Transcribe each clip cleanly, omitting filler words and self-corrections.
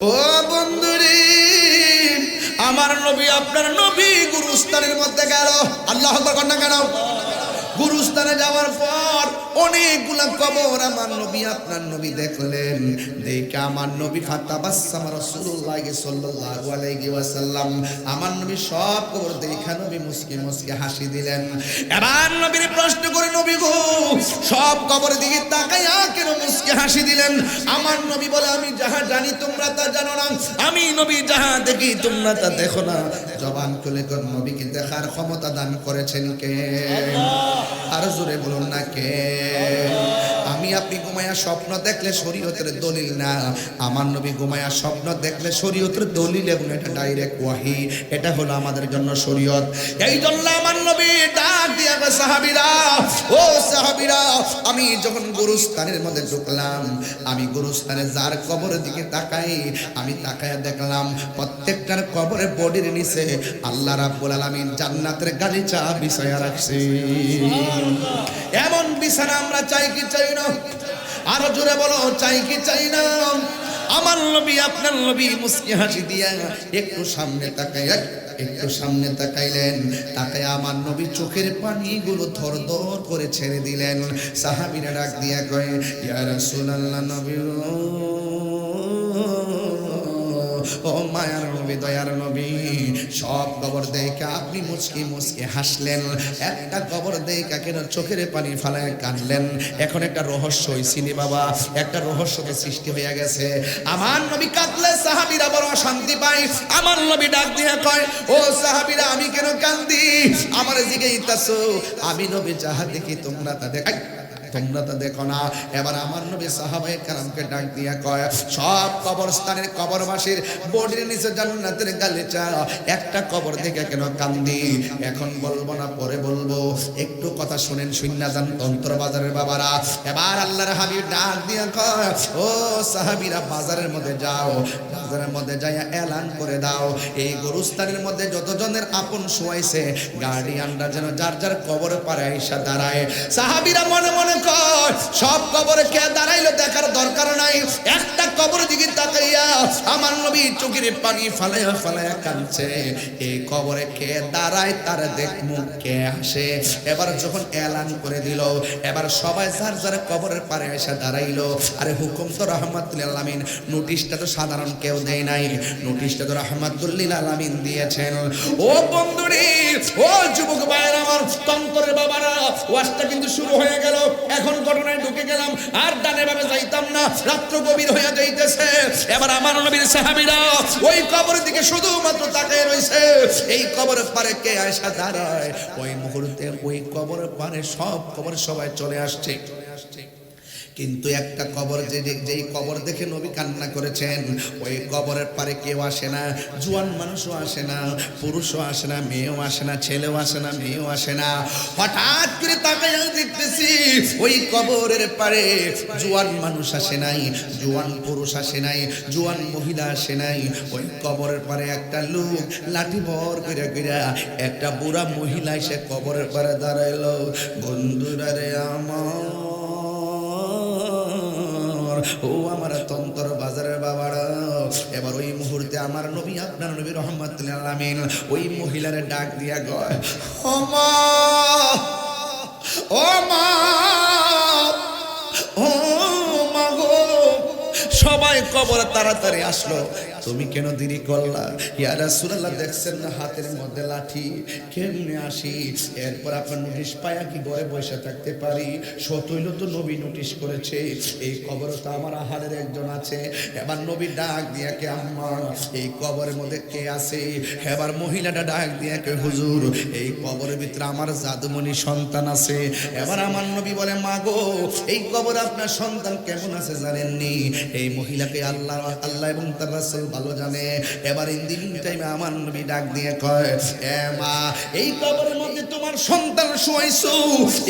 ও বন্ধুরে, আমার নবী আপনার নবী গুরুস্থানের মধ্যে গেল। আল্লাহু আকবার কন্যা কেন? গুরুস্থানে যাওয়ার পর অনেকগুলা কবর আমার নবী আপনার নবী দেখলেন। দেখে আমার নবী ফাতাবাসসামা রাসূলুল্লাহ সাল্লাল্লাহু আলাইহি ওয়াসাল্লাম, আমার নবী সব কবর দেখা নবী মুস্কি মুস্কি হাসি দিলেন। এবার নবীর প্রশ্ন করে, নবী গো সব কবর দিকে তাকায়া কেন মুস্কি হাসি দিলেন? আমার নবী বলে, আমি যাহা জানি তোমরা তা জানো না, আমি নবী যাহা দেখি তোমরা তা দেখো না। জবান খুলে কোন নবীকে দেখার ক্ষমতা দান করেছেন কে? আর জোরে বলুন না কে? আমি আপনি ঘুমায়া স্বপ্ন দেখলে শরীয়তের দলিল না, আমার নবী ঘুমায়া স্বপ্ন দেখলে শরীয়তের দলিল, এবং এটা ডাইরেক্ট ওয়াহি, এটা হলো আমাদের জন্য শরীয়ত। এই জন্য আমার নবী ডাক দিয়া কয়, সাহাবীরা ও সাহাবীরা, আমি যখন গুরুস্থানের মধ্যে ঢুকলাম, আমি গুরুস্থানে যার কবরের দিকে তাকাই, আমি তাকায়া দেখলাম প্রত্যেকটার কবরের বডির নিচে আল্লাহ রাব্বুল আলামিন জান্নাতের গালিচা বিছায়া রাখছে। এমন বিছানা আমরা চাই কি চাই না? আরো জোরে বলো, চাই কি চাই না? আমার নবী আপনার নবী মুস্কি হাসি দিয়া একটু সামনে তাকাইলেন। তাকায় আমার নবী চোখের পানিগুলো থরথর করে ছেড়ে দিলেন। সাহাবীরা ডাক দিয়া কয়, ইয়া রাসূলুল্লাহ, নবী ও মায়ার নবী, দয়ার নবী, সব কবর দেখা আপনি মুচকি মুচকি হাসলেন, একটা কবর দেখা কেন চোখের পানি ফালায় কাঁদলেন? এখন একটা রহস্য হইছিনি বাবা, একটা রহস্যকে সৃষ্টি হয়ে গেছে। আমার নবী কাঁদলে সাহাবীরা বড় শান্তি পায়। আমার নবী ডাক দিয়ে কয়, ও সাহাবীরা, আমি কেন কান্দি? আমার জিজ্ঞাসা, আমি নবী যাহা দেখি তোমরা তা দেখাই, তোমরা তো দেখো না। এবার আমার নবী সাহাবায়ে কেরামকে ডাক দিয়া কয়, সব কবরস্থানের কবরবাসীর বডির নিচে জান্নাতের গালিচা, একটা কবর দেখে কেন কান্দি? এখন বলবো না, পরে বলবো, একটু কথা শুনেন, শুননা যান তন্ত্র বাজারের বাবারা। এবার আল্লাহর হাবিব ডাক দিয়া কয়, ও সাহাবীরা, বাজারের মধ্যে যাও, বাজারের মধ্যে যাইয়া এলান করে দাও, এই গুরুস্থানের মধ্যে যতজনের আপন শোয়াইছে গার্ডিয়ানরা যেন যার যার কবরে পারে আইসা দাঁড়ায়। সাহাবীরা মনে মনে সব কবরে কে দাঁড়াইলো দেখার দরকার নাই, একটা কবর দিকে তাকাইয়া আমার নবী চোখের পানি ফালাইয়া ফালাইয়া কাঁদছে। এই কবরে কে দাঁড়ায় তার দেখমু, কে আসে। এবার যখন এলান করে দিল, এবার সবাই যার যার কবরের পারে এসে দাঁড়াইলো। আরে হুকুম তো রাহমাতুল লিল আলামিন, নোটিশটা তো সাধারণ কেউ দেয় নাই, নোটিশটা তো রাহমাতুল লিল আলামিন দিয়েছেন। ও বন্ধুরে, ও যুবক ভাইরা আমার, তন্তরের বাবারা, ওয়াজটা কিন্তু শুরু হয়ে গেল। এখন ঘটনায় ঢুকে গেলাম, আর ডানে বামে যাইতাম না, রাত্র গভীর হয়ে যাইতেছে। এবার আমার নবীর সাহাবীরা ওই কবরের দিকে শুধুমাত্র তাকিয়ে রইছে। এই কবরের পারে কে আয়সা দাঁড়ায়, ওই মুহূর্তে ওই কবরের পারে সব কবর সবাই চলে আসছে। কিন্তু একটা কবর, যেই কবর দেখে নবী কান্না করেছেন, ওই কবরের পারে কেউ আসে না। জোয়ান মানুষও আসে না, পুরুষও আসে না, মেয়েও আসে না, ছেলেও আসে না, মেয়েও আসে না। হঠাৎ করে তাকাইয়া দেখতেছি ওই কবরের পারে জোয়ান মানুষ আসে নাই, জোয়ান পুরুষ আসে নাই, জোয়ান মহিলা আসে নাই। ওই কবরের পারে একটা লোক লাঠি ভর কইরা কইরা একটা বুড়া মহিলা এসে কবরের পারে দাঁড়াইলো। বন্ধুরা রে আমার, ও আমার তন্তর বাজারের বাবারা, এবার ওই মুহূর্তে আমার নবী আপনার নবী রাহমাতুল লিল আলামিন ওই মহিলারে ডাক দিয়া কয়, ও মা, ও মা, ও মা গো, সবাই কবর তাড়াতাড়ি আসলো, তুমি কেন দেরি করলা? ইয়া রাসূলুল্লাহ, দেখছেন না হাতের মধ্যে লাঠি, কেমনে আসি? এরপর আপনার নোটিশ পায়া কি ঘরে বসে থাকতে পারি? সতইল তো নবী নোটিশ করেছে, এই কবরে তো আমার আহারের একজন আছে। এবার নবী ডাক দিয়া কে, আম্মা, এই কবরের মধ্যে কে আছে? এবার মহিলাটা ডাক দিয়া কে, হুজুর, এই কবরের ভিতরে আমার জাদুমণি সন্তান আছে। এবার আমার নবী বলে, মা গো, এই কবরে আপনার সন্তান কেমন আছে জানেননি? এই মহিলাকে আল্লাহ এবং তার রাসূল ভালো জানে। এবার ইন টাইমে আমার নবী ডাক দিয়ে কয়, এ মা, এই কবরের মধ্যে তোমার সন্তান শুয়াইছো,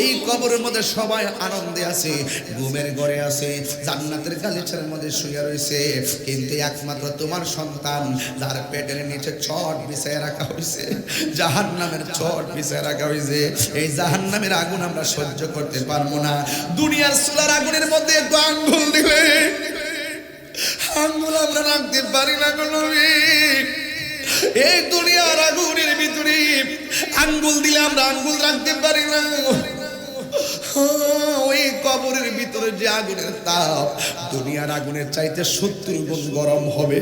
এই কবরের মধ্যে সবাই আনন্দে আছে, ঘুমের ঘরে আছে, জান্নাতের গালিচার মধ্যে শুয়ে রয়েছে, কিন্তু একমাত্র তোমার সন্তান যার পেটের নিচে ছট বিছায় রাখা হয়েছে, জাহান্নামের ছট বিছায় রাখা হয়েছে। এই জাহান্নামের আগুন আমরা সহ্য করতে পারবো না। দুনিয়ার চুলার আগুনের মধ্যে একটু আঙ্গুল দিলে আঙ্গুল আমরা রাখতে পারি না গো নবী। এই দুনিয়ার আগুনের ভিতরে আঙ্গুল দিলে আমরা আঙ্গুল রাখতে পারি না। ওই কবরের ভিতরে যে আগুনের তাপ দুনিয়ার আগুনের চাইতে 70 গুণ গরম হবে।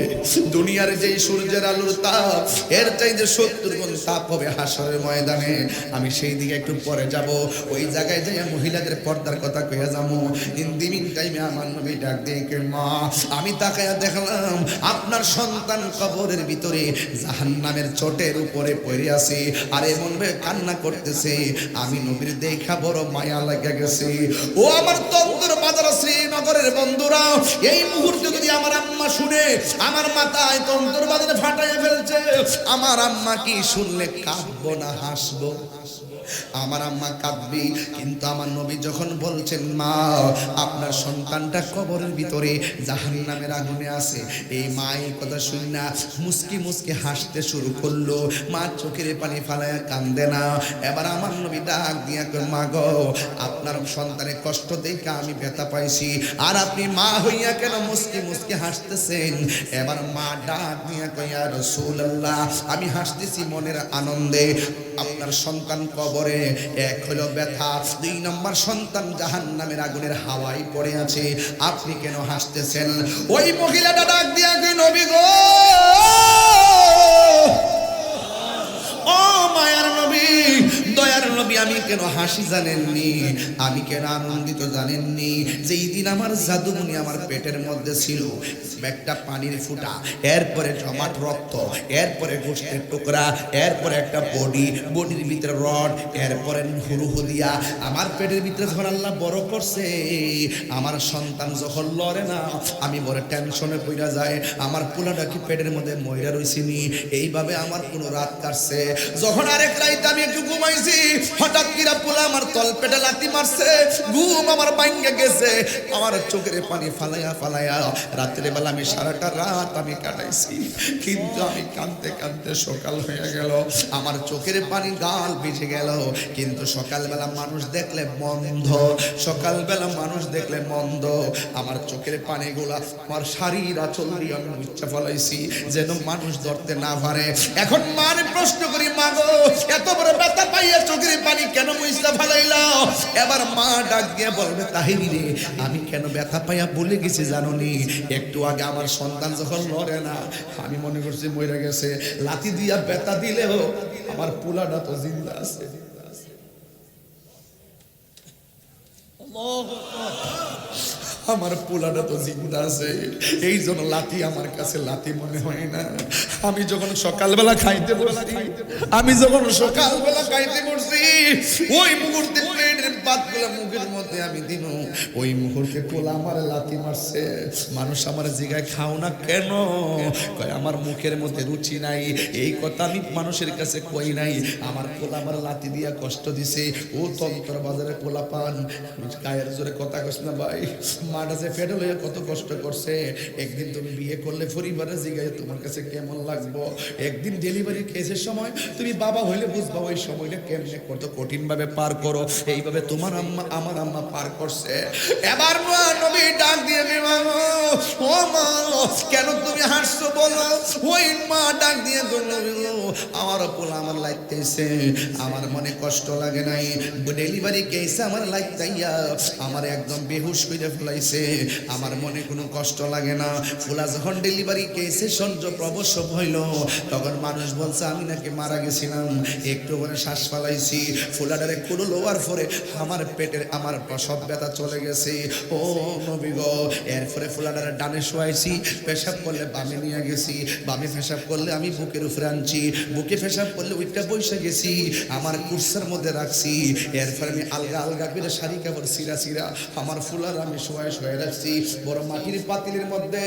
দুনিয়ার যে সূর্যের আলোর তাপ এর চাইতে 70 গুণ তাপ হবে হাসরের ময়দানে। আমি সেই দিকে একটু পরে যাব, ওই জায়গায় যাই মহিলাদের পর্দার কথা কইয়া যাবো। ইন দি মিন টাইমে আমার নবী ডাক দিয়ে কে মা, আমি তাকায়া দেখলাম আপনার সন্তান কবরের ভিতরে জাহান্নামের চটের উপরে পড়ে আছে আর এমন ভাবে কান্না করতেছে। আমি নবীর দেখা বড় মায়া লাগে গেছে। ও আমার তন্তর বাজার শ্রীনগরের বন্ধুরা, এই মুহূর্তে যদি আমার আম্মা শুনে আমার মাথায় তন্তর বাজারে ফাটাইয়া ফেলছে। আমার আম্মা কি শুনলে কাঁদবো না হাসবো? আমার আম্মা কাঁদবে। কিন্তু আমার নবী যখন বলছেন মা আপনার সন্তানটা কবরের ভিতরে জাহান্নামের আগুনে আছে, এই মা এই কথা শুনি না মুস্কি মুস্কি হাসতে শুরু করলো। মা চোখের পানি ফালায়া কান্দে না। এবার আমার নবী ডাক দিয়া কয় মা গো, আপনার সন্তানের কষ্ট দেখে আমি ব্যথা পাইছি আর আপনি মা হইয়া কেন মুস্কি মুস্কি হাসতেছেন? এবার মা ডাক দিয়া কয় ইয়া রাসূলুল্লাহ, আমি হাসতেছি মনের আনন্দে। আপনার সন্তান কবরে, এক হলো ব্যথা, 2 নম্বর সন্তান জাহান্নামের আগুনের হাওয়ায় পড়ে আছে, আপনি কেন হাসতেছেন? ওই মহিলাটা ডাক দিয়া কয় নবী গো, ও মায়ার নবী, দয়ার নবী, আমি কেন হাসি জানেননি? আমি কেন আনন্দিত জানেননি? যেই দিন আমার জাদুমণি আমার পেটের মধ্যে ছিল, একটা পানির ফুটা, এরপরে জমাট রক্ত, এরপরে গোশতের টুকরা, এরপরে একটা বডির ভিতরে রড, এরপরে হুরুহু দিয়া আমার পেটের ভিতরে যখন আল্লাহ বড় করছে, আমার সন্তান যখন লড়ে না আমি বড় টেনশনে পড়া যায়। আমার পোলাটা কি পেটের মধ্যে ময়রা রইছিনি? এইভাবে আমার কোনো রাত কাটছে। যখন আরেক রাত আমি একটু ঘুমাইছি, হঠাৎ কিরা পোলা আমার তল পেটে লাথি মারছে, ঘুম আমার ভাঙে গেছে। আমার চোখের পানি ফালাইয়া ফালাইয়া রাত্রে বেলা আমি সারাটা রাত আমি কাটাইছি। কিন্তু আমি কাঁদতে কাঁদতে সকাল হয়ে গেল, আমার চোখের পানি গাল ভিজে গেল। কিন্তু সকালবেলা মানুষ দেখলে মন্দ, সকালবেলা মানুষ দেখলে মন্দ। আমার চোখের পানিগুলা আমার শাড়ির আঁচল দিয়ে আমি মুছে ফেলাইছি যেন মানুষ ধরতে না পারে। এখন মারে প্রশ্ন করি, মা গো, এত বড় ব্যথা পাইয়া চোখের পানি কেন মুছে ফেলাইলা? এবার মা ডাক দিয়ে বলবে, তাহিরি রে, আমি কেন ব্যথা পাইয়া বলে গেছি জানোনি? একটু আগে আমার সন্তান যখন লড়ে না আমি মনে করছি মরে গেছে, লাথি দিয়া ব্যথা দিলেও আমার পোলাটা তো জিন্দা আছে। আমার পোলাটা তো জিন্দা আছে, এই জন্য লাথি আমার কাছে লাথি মনে হয় না। আমি যখন সকালবেলা খাইতে বসছি, ওই মুহূর্তে প্লেটের ভাতগুলো মুখের মধ্যে আমি দিন, ওই মুহূর্তে পোলা আমার লাথি মারছে। মানুষ আমার জিগায় খাও না কেন? কয় আমার মুখের মধ্যে রুচি নাই। এই কথা আমি মানুষের কাছে কই নাই, আমার পোলা আমার লাথি দিয়া কষ্ট দিছে। ও তন্তর বাজারে পোলা পান, গায়ের জোরে কথা কস না ভাই। মাটা যে ফেডেল হয়ে কত কষ্ট করছে। একদিন তুমি বিয়ে করলে পরিবারের জিগায় তোমার কাছে কেমন লাগবো? একদিন ডেলিভারি কেসের সময় তুমি বাবা হইলে বুঝবা ওই সময়টা কেমনে কত কঠিন ভাবে পার করো। এইভাবে তোমার আম্মা আমার আম্মা পার করছে। এবার নবী ডাক দিয়ে ও মা, কেন তুমি হাসছো বলো? ওই মা ডাক দিয়ে আমার পোলা আমার লাগতেছে, আমার মনে কষ্ট লাগে নাই। ডেলিভারি কেসে আমার লাগতাইয়া আমার একদম বেহুশ করে ফেলাইছে, আমার মনে কোনো কষ্ট লাগে না। পোলা যখন ডেলিভারি কেসে সহ্য প্রবসব হইল, তখন মানুষ বলছে আমি নাকি মারা গেছিলাম, একটু করে শ্বাস ফেলাইছি। ফুলাডারে কুলো লোয়ার পরে আমার পেটের আমার প্রসব ব্যথা চলে গেছে। ও নবী গো, এরপরে ফুলাডারে ডানে শোয়াইছি, পেশাব করলে বামে নিয়ে গেছি, বামে পেশাব করলে আমি বুকের উপরে আনছি, বুকে পেশাব করলে ওইটা বসে গেছি, আমার কুর্সার মধ্যে রাখছি। এরপরে আমি আলগা আলগা করে শাড়ি কাপড় সিরা সিরা আমার ফুলার আমি শোয়াই শোয়াই রাখছি। বড় মাটির পাতিলের মধ্যে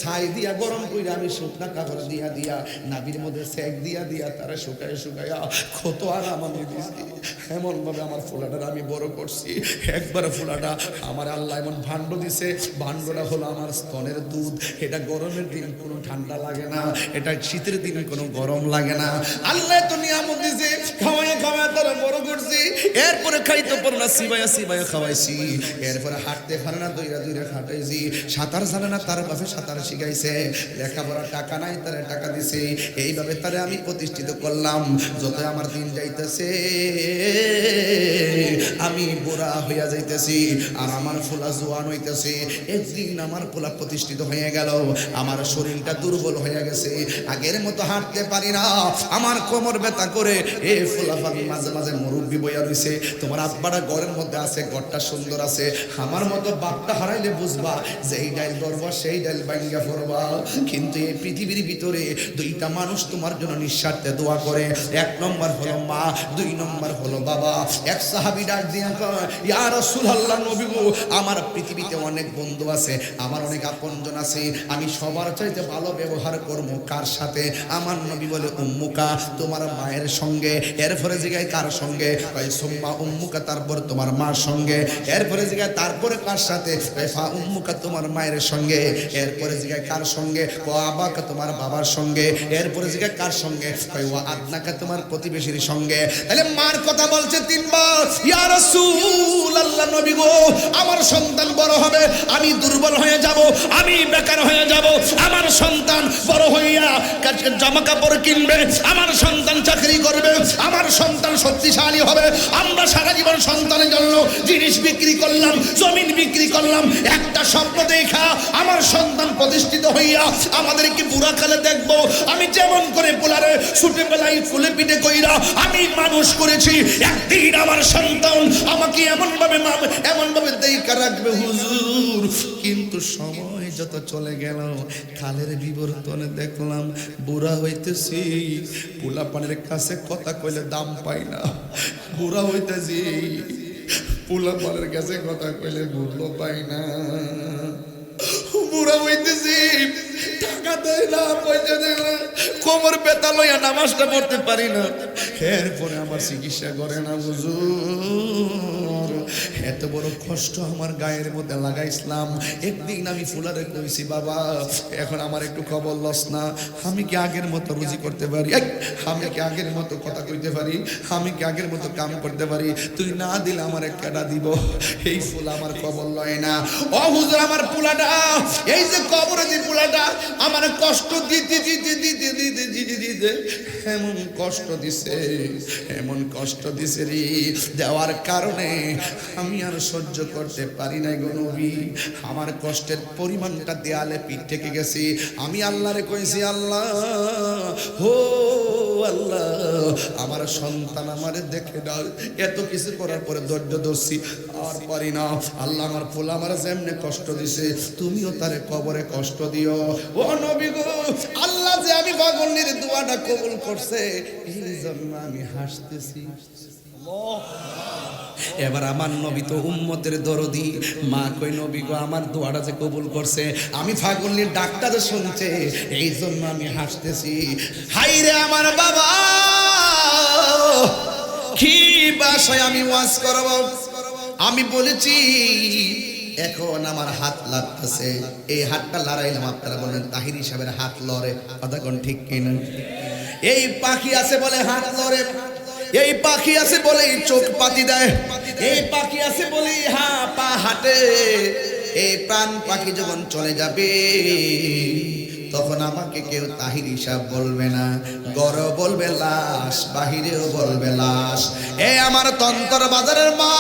ছাই দিয়া গরম করে আমি শুকনা কাপড় দিয়া দিয়া নাভির মধ্যে সেক দিয়া দিয়া তারা শুকায় শুকাইয়া কত আরাম আমি দিছি। এমন ভাবে আমার ফুলাটা আমি বড় করছি। একবার ফুলাটা আমার আল্লাহ এমন ভাণ্ড দিছে, ভাণ্ডটা হলো আমার স্তনের দুধ। এটা গরমের দিন কোনো ঠান্ডা লাগে না, এটা শীতের দিন কোনো গরম লাগে না। আল্লাহ তো নিয়ামত দিছে, খাওয়ায় খাওয়ায় তারা বড় করছি। এরপরে খাইতে পারে না, সিবাইয়া সিবাইয়া খাওয়াইছি। এরপরে হাঁটতে পারে না, দইরা দইরা খাটাইছি। সাঁতার জানে না, তার বাপে সাঁতার শিখাইছে। লেখাপড়ার টাকা নাই, তারা টাকা দিছে। এইভাবে তারে আমি প্রতিষ্ঠিত করলাম। যত আমার দিন যাইতেছে আমি বুড়া হইয়া যাইতেছি, আর আমার ফুলা জোয়ান হইতেছে। একদিন আমার ফুলা প্রতিষ্ঠিত হয়ে গেল, আমার শরীরটা দুর্বল হয়ে গেছে, আগের মতো হাঁটতে পারি না, আমার কোমর ব্যথা করে। এ ফুলা ফানি মাঝে মাঝে মুরব্বি বইয়া রইছে। তোমার আব্বাটা ঘরের মধ্যে আছে, ঘরটা সুন্দর আছে, আমার মতো বাপটা হারাইলে বুঝবা যে এই ডাইল ধরবা সেই ডাইল ভাঙ্গা পড়বা। কিন্তু এই পৃথিবীর ভিতরে দুইটা মানুষ তোমার জন্য নিঃস্বার্থে দোয়া করে। এক নম্বর হলো মা, দুই নম্বর হলো বাবা। এক সাহাবী ডাক দিয়া কয়, ইয়া রাসূলুল্লাহ, নবী গো, আমার পৃথিবীতে অনেক বন্ধু আছে, আমার অনেক আপনজন আছে, আমি সবার চাইতে ভালো ব্যবহার করব কার সাথে? আমার নবী বলে উম্মুকা, তোমার মায়ের সঙ্গে। এরপরে জিগায় কার সঙ্গে? কয় সুম্মা উম্মুকা, তারপর তোমার মার সঙ্গে। এরপরে জিগায় তারপরে কার সাথে? কয় ফা উম্মুকা, তোমার মায়ের সঙ্গে। এরপরে জিগায় কার সঙ্গে? কয় আবাকা, তোমার বাবার সঙ্গে। এরপরে জিগায় কার সঙ্গে? কয় ওয়া আদনাকা, তোমার প্রতিবেশীর সঙ্গে। তাহলে মার কথা বলছে তিনবার। ইয়া রাসূলুল্লাহ, নবী গো, আমার সন্তান বড় হবে, আমি দুর্বল হয়ে যাব, আমি বেকার হয়ে যাব। আমার সন্তান বড় হইয়া জামা কাপড় কিনবে, আমার সন্তান চাকরি করবে, আমার সন্তান শক্তিশালী হবে। আমরা সারা জীবন সন্তানের জন্য জিনিস বিক্রি করলাম, জমিন বিক্রি করলাম, একটা স্বপ্ন দেখা আমার সন্তান প্রতিষ্ঠিত হইয়া আমাদেরকে বুড়া কালে দেখবো। আমি যেমন করে পোলারে ছুটে বেলায় ফুলে পিঠে কইরা আমি মানুষ করেছি, একদিন আমার সন্তান আমাকে এমন ভাবে দেখা রাখবে হুজুর। কিন্তু সময় যত চলে গেল, কালের বিবর্তনে দেখলাম বুড়া হইতেছি, পোলা পানের কাছে কথা কইলে দাম পাই না। বুড়া হইতেছি, পোলা পানের কাছে কথা কইলে মূল্য পাই না। বুড়া হইতেছি, টাকা দেয় না, পয়সা দেয় না, কোমর ব্যথা লইয়া নামাজটা পড়তে পারি না। এরপরে আমার চিকিৎসা করে না হুজুর। এত বড় কষ্ট আমার গায়ের মধ্যে লাগাইছিলাম। একদিন আমি ফুলারে কইছি, বাবা এখন আমার একটু খবর লস না, আমি কি আগের মতো রুজি করতে পারি? আমি কি আগের মতো কথা কইতে পারি? আমি কি আগের মতো কাম করতে পারি? তুই না দিলে আমার কেডা দিব? এই ফুল আমার খবর লয় না। ও হুজুর, আমার পুলাটা, এই যে কবরে যে পুলাটা আমার কষ্ট দিতে দিতে দিতে দিতে দিতে দিতে এমন কষ্ট দিছে, এমন কষ্ট দিছে রে, দেওয়ার কারণে আমি আর সহ্য করতে পারি নাই গো নবী। আমার কষ্টের পরিমাণটা দেয়ালে পিঠ থেকে গেছি। আমি আল্লাহরে কইছি, আল্লাহ হো আল্লাহ, আমার সন্তান আমারে দেখে দাও। এত কিছু করার পরে ধৈর্য ধরছি, আর পারি না। আল্লাহ আমার পোলা আমার যেমনে কষ্ট দিছে, তুমিও তারে কবরে কষ্ট দিও। ও নবী গো, আল্লাহ যে আমি পাগলের দোয়াটা কবুল করছে, এই জন্য আমি হাসতেছি। এবার আমার নবী তো উম্মতের দরদি, মা কই নবী গো, আমার দোয়াটা যে কবুল করছে, আমি ফাগুনের ডাক্তার শুনছে, এই জন্য আমি হাসতেছি। হাই রে আমার বাবা, কি বাসায় আমি ওয়াজ করব? আমি বলেছি এখন আমার হাত লাগতেছে, এই হাতটা লড়াইলাম। আপনারা বলেন তাহির সাহেবের হাত লড়ে, কথা কোন ঠিক কিনা? এই পাখি আছে বলে হাত লড়ে, এই পাখি আছে বলে চোখ পাতি দেয়, এই পাখি আছে বলে পা হাঁটে। এই প্রাণ পাখি যখন চলে যাবে, তখন আমাকে কেউ তাহির হিসাব বলবে না, গর বলবে লাশ, বাহিরেও বলবে লাশ। এ আমার তন্তর বাজারের মা,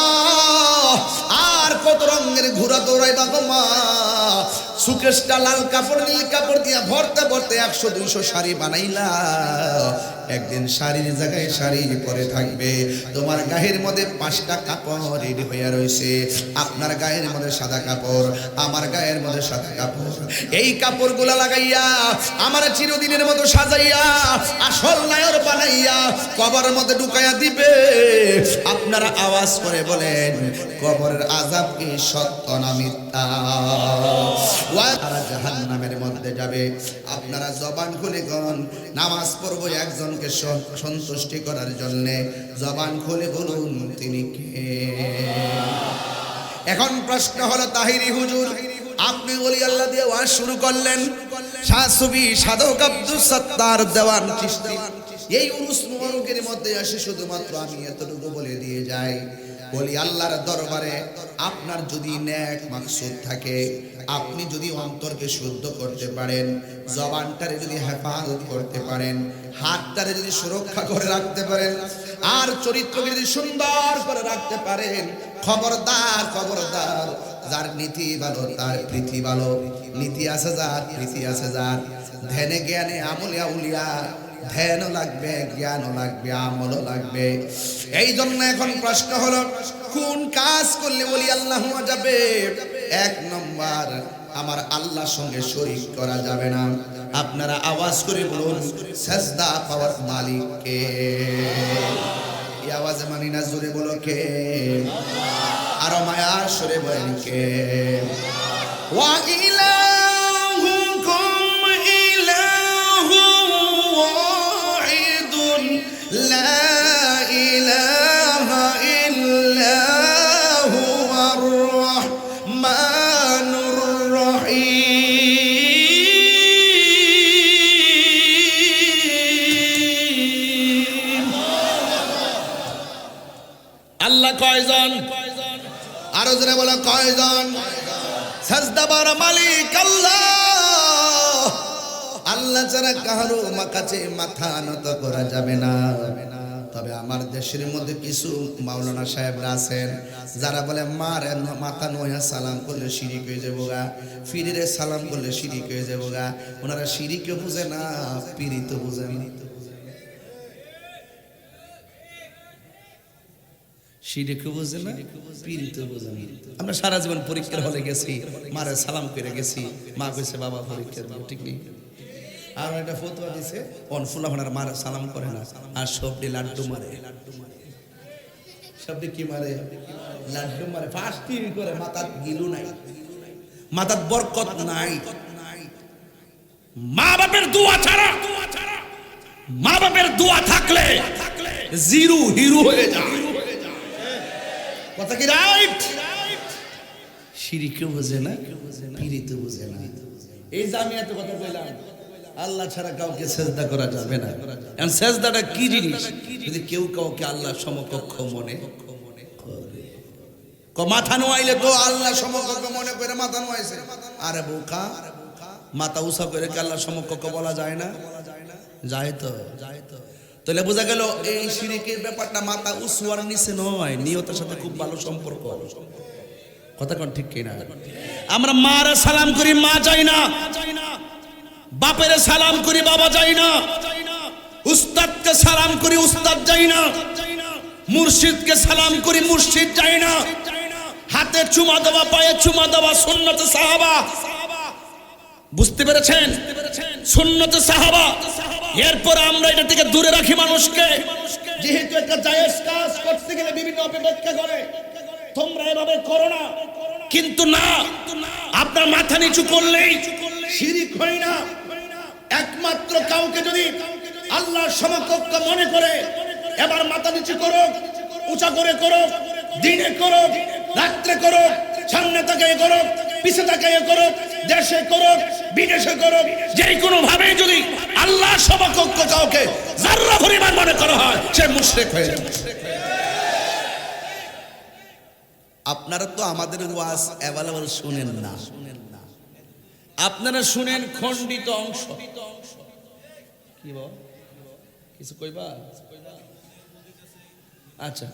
আর কত রঙের ঘোড়া দৌড়াই বাবা মা, সুকেশটা লাল কাপড় নীল কাপড় দিয়া ভরতে ভরতে 100-200 শাড়ি বানাইলা। একদিন শাড়ির জায়গায় শাড়ি পরে থাকবে, তোমার গায়ের মধ্যে 5টা কাপড় রেডি হইয়া রয়েছে। আপনার গায়ের মধ্যে সাদা কাপড়, আমার গায়ের মধ্যে সাদা কাপড়। এই কাপড়গুলা লাগাইয়া আমার চিরদিনের মতো সাজাইয়া আসল নায়র বানাইয়া কবরের মধ্যে ঢুকাইয়া দিবে। আপনারা আওয়াজ করে বলেন, কবরের আযাব কি সত্য না মিথ্যা? ওয়ারা জাহান্নামের মধ্যে যাবে। আপনারা জবান খুলে কোন নামাজ পড়বো একজনকে সন্তুষ্টি করার জন্য, জবান খুলে বলুন তিনি কে? এখন প্রশ্ন হলো, তাহিরি হুজুর আপনি ওলি আল্লাহ দিয়ে ওয়াজ শুরু করলেন, শাহ সুফি সাধক আব্দুল সত্তার দেওয়ান চিশতি এই উরুস মুবারকের মধ্যে আসে শুধুমাত্র আমি এতটুকু বলে দিয়ে যাই, বলি আল্লাহর দরবারে আপনার যদি নেক মাকসুদ থাকে, আপনি যদি অন্তরকে শুদ্ধ করতে পারেন, জবানটারে যদি হেফাজত করতে পারেন, হাতটারে যদি সুরক্ষা করে রাখতে পারেন, আর চরিত্রকে যদি সুন্দর করে রাখতে পারেন, খবরদার খবরদার, যার নীতি ভালো তার প্রীতি ভালো, নীতি আছে যার প্রীতি আছে যার, ধ্যানে জ্ঞানে আমলে আউলিয়া, ধ্যানও লাগবে জ্ঞানও লাগবে আমলও লাগবে। এই জন্য এখন প্রশ্ন হলো কোন কাজ করলে বলি আল্লাহ হওয়া যাবে? এক নম্বর, আমার আল্লাহর সঙ্গে শরীক করা যাবে না। আপনারা আওয়াজ করে বলুন সাজদা পাওয়ার মালিক কে? এই আওয়াজে মানি না, জোরে বলো কে? আরো মায়ার সুরে বলেন কে? ওয়া ইলাহুকুম ইলাহুম ওয়াহিদুন লা ইলাহা ইল্লা হুয়ার রাহমানুর রহিম। আল্লাহ কয়জন? আরো জোরে বলো কয়জন? সাজদা বার মালিক আল্লাহ। আল্লাহ ছাড়া কারো কাছে মাথা নত করা যাবে না। তবে আমার দেশের মধ্যে কিছু মাওলানা সাহেবরা আছেন যারা বলে মার মাথা নয়া সালাম করলে শিরিক হয়ে যাবো গা, ফিরে সালাম করলে শিরিক হয়ে যাবো গা। ওনারা শিরিকও বুঝে না, পীড়িত বুঝে না। শিরিকও বুঝে না, পীড়িত বুঝে না। আমরা সারা জীবন পরীক্ষার হলে গেছি, মারে সালাম করে গেছি, মা কইছে বাবা পরীক্ষা দিও, ঠিক নেই। আর একটা ফতোয়া দিছে অনফুলা হনার মারে সালাম করে না, আর সবটি লাড্ডু মারে। সবটি কি মারে? লাড্ডু মারে। ফাস্টি করে, মাথার গিলু নাই, মাথার বরকত নাই। মা বাপের দোয়া ছাড়া, মা বাপের দোয়া থাকলে জিরো হিরো হয়ে যায়। কথা কি রাইট? শিরিকও বোঝে না, পীড়িত বোঝে না। এই যে আমি এত কথা কইলাম, আল্লাহ ছাড়া কাউকে সেজদা করা যাবে না। এখন সেজদাটা কি জিনিস? যদি কেউ কাউকে আল্লাহ সমকক্ষ মনে করে, মাথা নোয়াইলে তো আল্লাহ সমকক্ষ মনে করে মাথা নোয়াইছে। আরে বোকা, মাথা উঁচা করে কি আল্লাহ সমকক্ষ বলা যায় না? যায় তো, যায় তো। তাহলে বোঝা গেল এই শিরিকের ব্যাপারটা মাথা উঁচু আর নিচে নয়, নিয়তের সাথে খুব ভালো সম্পর্ক। কথা কোন ঠিক কিনা? আমরা মারা সালাম করি, মা যাই না। বাপের সালাম করি, বাবা যাই না। উস্তাদকে সালাম করি, উস্তাদ যাই না। মুর্শিদকে সালাম করি, মুর্শিদ যাই না। হাতে চুমা দেওয়া, পায়ে চুমা দেওয়া সুন্নতে সাহাবা। বুঝতে পেরেছেন? সুন্নতে সাহাবা। এরপর আমরা এটা থেকে দূরে রাখি মানুষকে। যেহেতু একটা জায়েজ কাজ করতে গেলে বিভিন্ন অপব্যাখ্যা করে, তোমরা এভাবে করো না। কিন্তু না, আপনার মাথা নিচু করলেই শিরিক হয় না। একমাত্র কাউকে যদি আল্লাহর সমকক্ষ মনে করে, এবার মাথা নিচু করো, উঁচা করে করো, দিনে করো, রাত্রে করো, সামনে তাকিয়ে করো, পিছে তাকিয়ে করো, দেশে করো, বিদেশে করো, যে কোনো ভাবে যদি আল্লাহর সমকক্ষ কাউকে যারা পরিমাণ মনে করা হয়, সে মুশরিক হয়ে যাবে। আপনারা তো আমাদের ওয়াজ অ্যাভেলেবল শুনেন না, আপনারা শুনেন খণ্ডিত অংশ। কি বল কিছু কইবা? আচ্ছা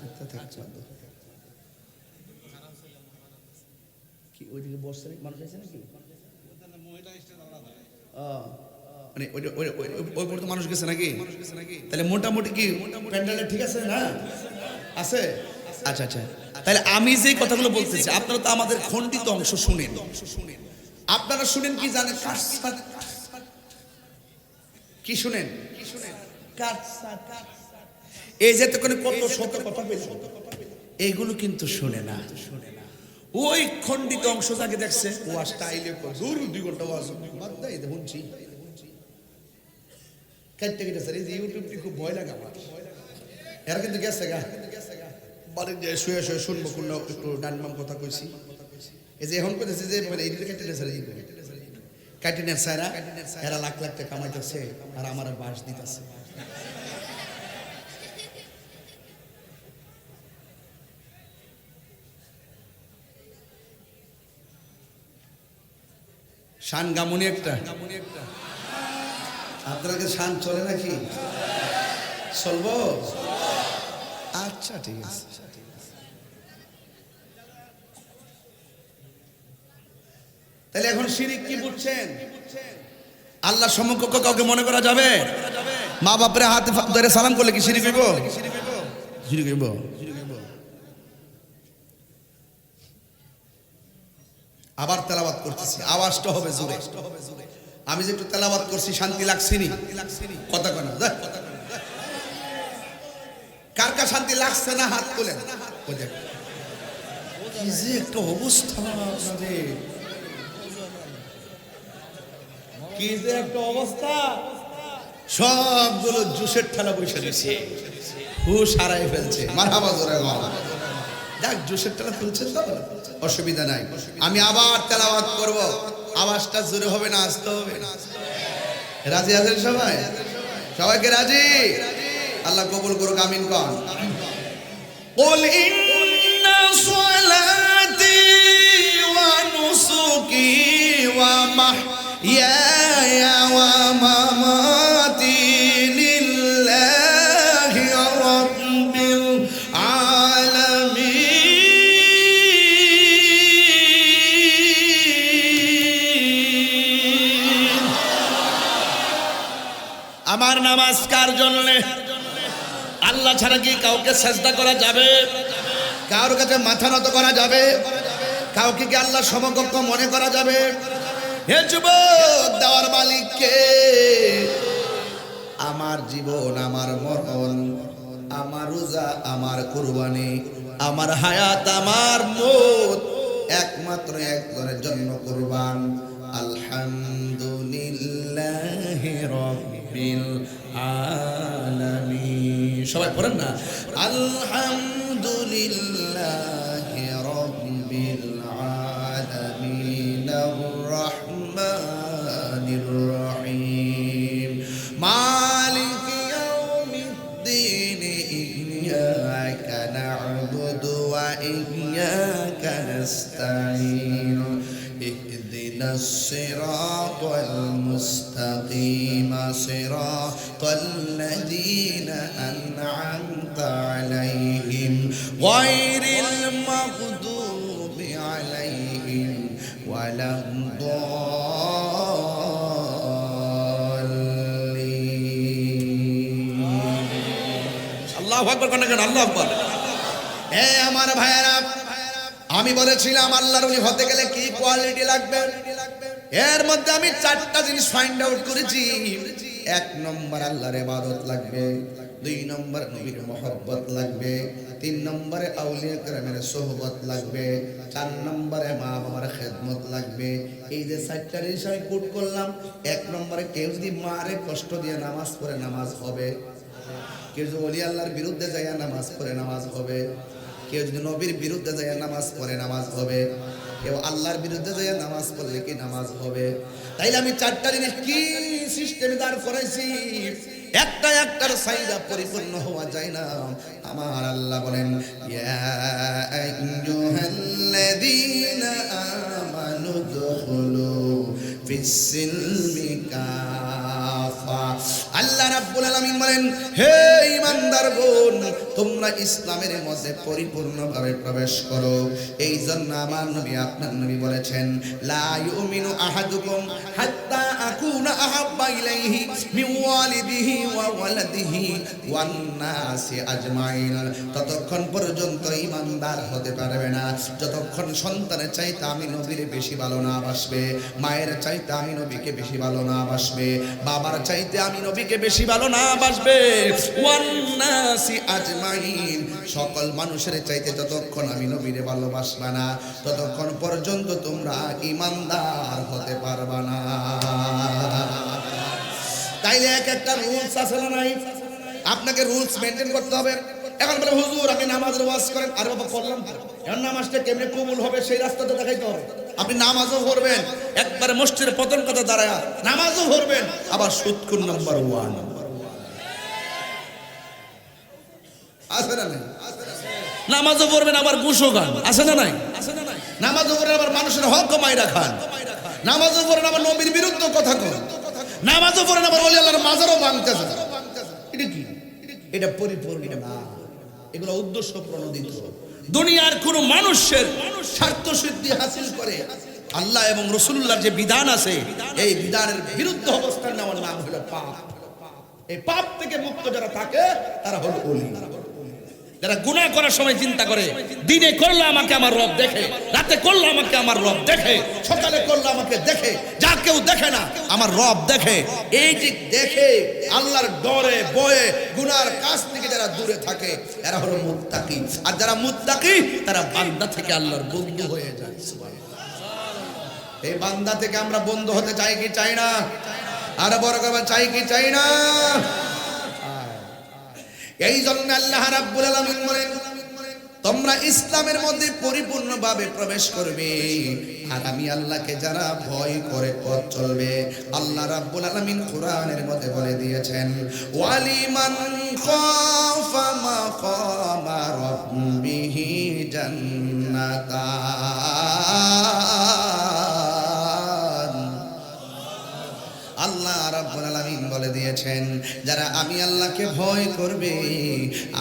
কি ওইদিকে বসছে মানুষ আছে নাকি? মানে ওই পর্যন্ত মানুষ গেছে নাকি? তাহলে মোটামুটি কি প্যান্ডেলে ঠিক আছে না? আছে? আচ্ছা আচ্ছা। তাহলে আমি যে কথাগুলো বলতেছি আপনারা তো আমাদের খণ্ডিত অংশ শুনেন। আপনারা শুনেন কি জানেন? কি শুনেন? এই যে কত শত কথা এইগুলো কিন্তু শুনে না। ওই খণ্ডিত অংশ যাকে দেখছে ওয়াজটা আইলে দূর 2 ঘন্টা ওয়াজ বাদ দেয় শুনছি। কাটতে কেটে স্যার এই যে ইউটিউবটি খুব ভয় লাগে আমার। এরা কিন্তু গেছে গা বাড়ি যে শুয়ে শুয়ে শুনবো কোন একটু ডান বাম কথা কইছি। এই যে এখন কইতেছে যে মানে এইটা কেটে স্যার ক্যাটিনের স্যারা এরা লাখ লাখ টাকা কামাইতেছে আর আমার বাস দিতেছে। শান গামুনি একটা, আপনাকে শান চলে নাকি? চলবো? আচ্ছা ঠিক আছে। তাহলে এখন শিরিক কি বুঝছেন? আল্লাহ সমকক্ষ কাউকে মনে করা যাবে? মা বাপরে হাতে ধরে সালাম করলে কি শিরিক হইব? শিরিক হইব। আবার তেলাওয়াত করতেছি, আওয়াজটা হবে জোরে। আমি যে একটু তেলাওয়াত করছি শান্তি লাগছেনি? কথা কয় না। কার কার শান্তি লাগছে না হাত তোলেন। কি যে একটা অবস্থা আপনাদের, কি যে একটা অবস্থা। সবগুলো জুসের ঠেলা বসে দিছে, হুশ হারাই ফেলছে। মারহাবা জোরে বলা। দেখ জুসের ঠেলা তুলছে তো অসুবিধা নাই। আমি আবার তেলাওয়াত করব, আওয়াজটা জোরে হবে না আস্তে হবে? রাজি আছেন সবাই? সবাইকে রাজি? আল্লাহ কবুল করুক, আমিন কন। قل إن صلاتي ونسكي ومحياي ومماتي لله رب العالمين। আমার নামাজ কার জন্য? আল্লাহ ছাড়া কি কাউকে সেজদা করা যাবে? কারোর কাছে মাথা নত করা যাবে? কাউকে কি আল্লাহ সমকক্ষ মনে করা যাবে? হে যুবক, দেওয়ার মালিককে। আমার জীবন, আমার মরণ, আমার রোজা, আমার কুরবানি, আমার হায়াত, আমার মওত একমাত্র একজনের জন্য কুরবান। আলহামদুলিল্লাহি রাব্বিল আলামিন। সবাই পড়েন না, আলহামদুলিল্লাহি রাব্বিল আলামিন আর রহমানির রহিম মালিকি ইয়াউমিদ্দিন ইয়্যাকা না'বুদু ওয়া ইয়্যাকা নাস্তাঈন اهدنا الصراط المستقيم صراط الذين أنعمت عليهم غير المغضوب عليهم ولا الضالين। الله أكبر كنا الله أكبر। এ আমার ভাইয়েরা, আমি বলেছিলাম আল্লাহর ওলি হতে গেলে কি কোয়ালিটি লাগবে। এর মধ্যে আমি 4টা জিনিস ফাইন্ড আউট করেছি। 1 নম্বর আল্লাহর ইবাদত লাগবে, 2 নম্বর নবীর মহব্বত লাগবে, 3 নম্বরে আউলিয়া কেরামের সোহবত লাগবে, 4 নম্বরে মা বাবার খেদমত লাগবে। এই যে 4টা জিনিস আমি কোট করলাম। 1 নম্বরে কেউ যদি মারে কষ্ট দিয়ে নামাজ পড়ে নামাজ হবে, কেউ যদি ওলি আল্লাহর বিরুদ্ধে যায় নামাজ পড়ে নামাজ হবে, কেউ যদি নবীর বিরুদ্ধে যায় নামাজ পড়ে নামাজ হবে, কেউ আল্লাহর বিরুদ্ধে যায় নামাজ পড়লে কি নামাজ হবে। তাইলে আমি 4টা জিনিস কি সিস্টেমে দাঁড় করাইছি। একটার চাহিদা পরিপূর্ণ হওয়া যায় না। আমার আল্লাহ বলেন, ইয়া আইয়ুহাল্লাযীনা আমানু দুখুলু ফিস-সিলমি কাফা। আল্লাহ রাব্বুল আলামিন বলেন, হে ঈমানদারগণ, তোমরা ইসলামের মধ্যে পরিপূর্ণভাবে প্রবেশ করো। এই জন্য আমার নবী, আপনার নবী বলেছেন, লা ইউমিনু আহাদুকুম হাত্তা আকুনা আহাব্বা ইলাইহি মিন ওয়ালিদিহি ওয়া ওয়ালাদিহি ওয়ান নাসি আজমাইন। ততক্ষণ পর্যন্ত ঈমানদার হতে পারবে না যতক্ষণ সন্তানের চাইতে আমি নবীর বেশি ভালো না বাসবে, মায়ের চাইতে আমি নবীকে বেশি ভালো না বাসবে, বাবার চাইতে আমি নবীকে বেশি ভালো না বাসবে। ওয়ান নাসি আজমাইন, সকল মানুষের চাইতে যতক্ষণ আমি নবীরে ভালোবাসবা না ততক্ষণ পর্যন্ত তোমরা ঈমানদার হতে পারবা না। তাইলে একটা রুলস আছে না নাই? আপনাকে রুলস মেনটেন করতে হবে। এখন বলে হুজুর আপনি নামাজের ওয়াজ করেন, আর বাবা করলাম, এখন নামাজটা কেমনে কবুল হবে সেই রাস্তা তো দেখাইতে হবে। আপনি নামাজও পড়বেন, একবার মসজিদের প্রথম কথা দাঁড়ায় নামাজও পড়বেন, আবার সুদখোর নাম্বার 1 আছে না নাই? নামাজও পড়বেন আবার ঘুষও খান, আছে না নাই? নামাজও পড়েন আবার মানুষের হক মাইরা খান, নামাজও পড়েন আবার নবীর বিরুদ্ধে কথা কন, নামাজও পড়েন আবার ওলি আল্লাহর মাজারও ভাঙতেছে। এটা কি? এটা পরিপূর্ণ না, এগুলো উদ্দেশ্য প্রণোদিত। দুনিয়ার কোন মানুষের স্বার্থ সিদ্ধি হাসিল করে আল্লাহ এবং রাসূলুল্লাহর যে বিধান আছে এই বিধানের বিরুদ্ধে অবস্থান নেওয়ার নাম হলো পাপ। এই পাপ থেকে মুক্ত যারা থাকে তারা হলো ওলি। যারা গুনাহ করার সময় চিন্তা করে দিনে করলে আমাকে আমার রব দেখে, রাতে করলে আমাকে আমার রব দেখে, সকালে করলে আমাকে দেখে, যা কেউ দেখে না আমার রব দেখে, এই যে দেখে আল্লাহর ডরে ভয়ে গুনার কাজ থেকে যারা দূরে থাকে এরা হলো মুত্তাকি। আর যারা মুত্তাকি তারা বান্দা থেকে আল্লাহর বন্ধু হয়ে যায়। সুবহানাল্লাহ। এই বান্দা থেকে আমরা বন্ধু হতে চাই কি চাই না? আর বড় কথা চাই কি চাই না? এই জন্য আল্লাহ রাব্বুল আলামিন বলেন তোমরা ইসলামের মধ্যে পরিপূর্ণভাবে প্রবেশ করবে আর আমি আল্লাহকে যারা ভয় করে পথ চলবে। আল্লাহ রাব্বুল আলামিন কোরআনের মধ্যে বলে দিয়েছেন ওয়ালিমান খাফা মাকামা রাব্বিহি জান্নাতান। আল্লাহ রাব্বুল আলামিন বলে দিয়েছেন যারা আমি আল্লাহকে ভয় করবে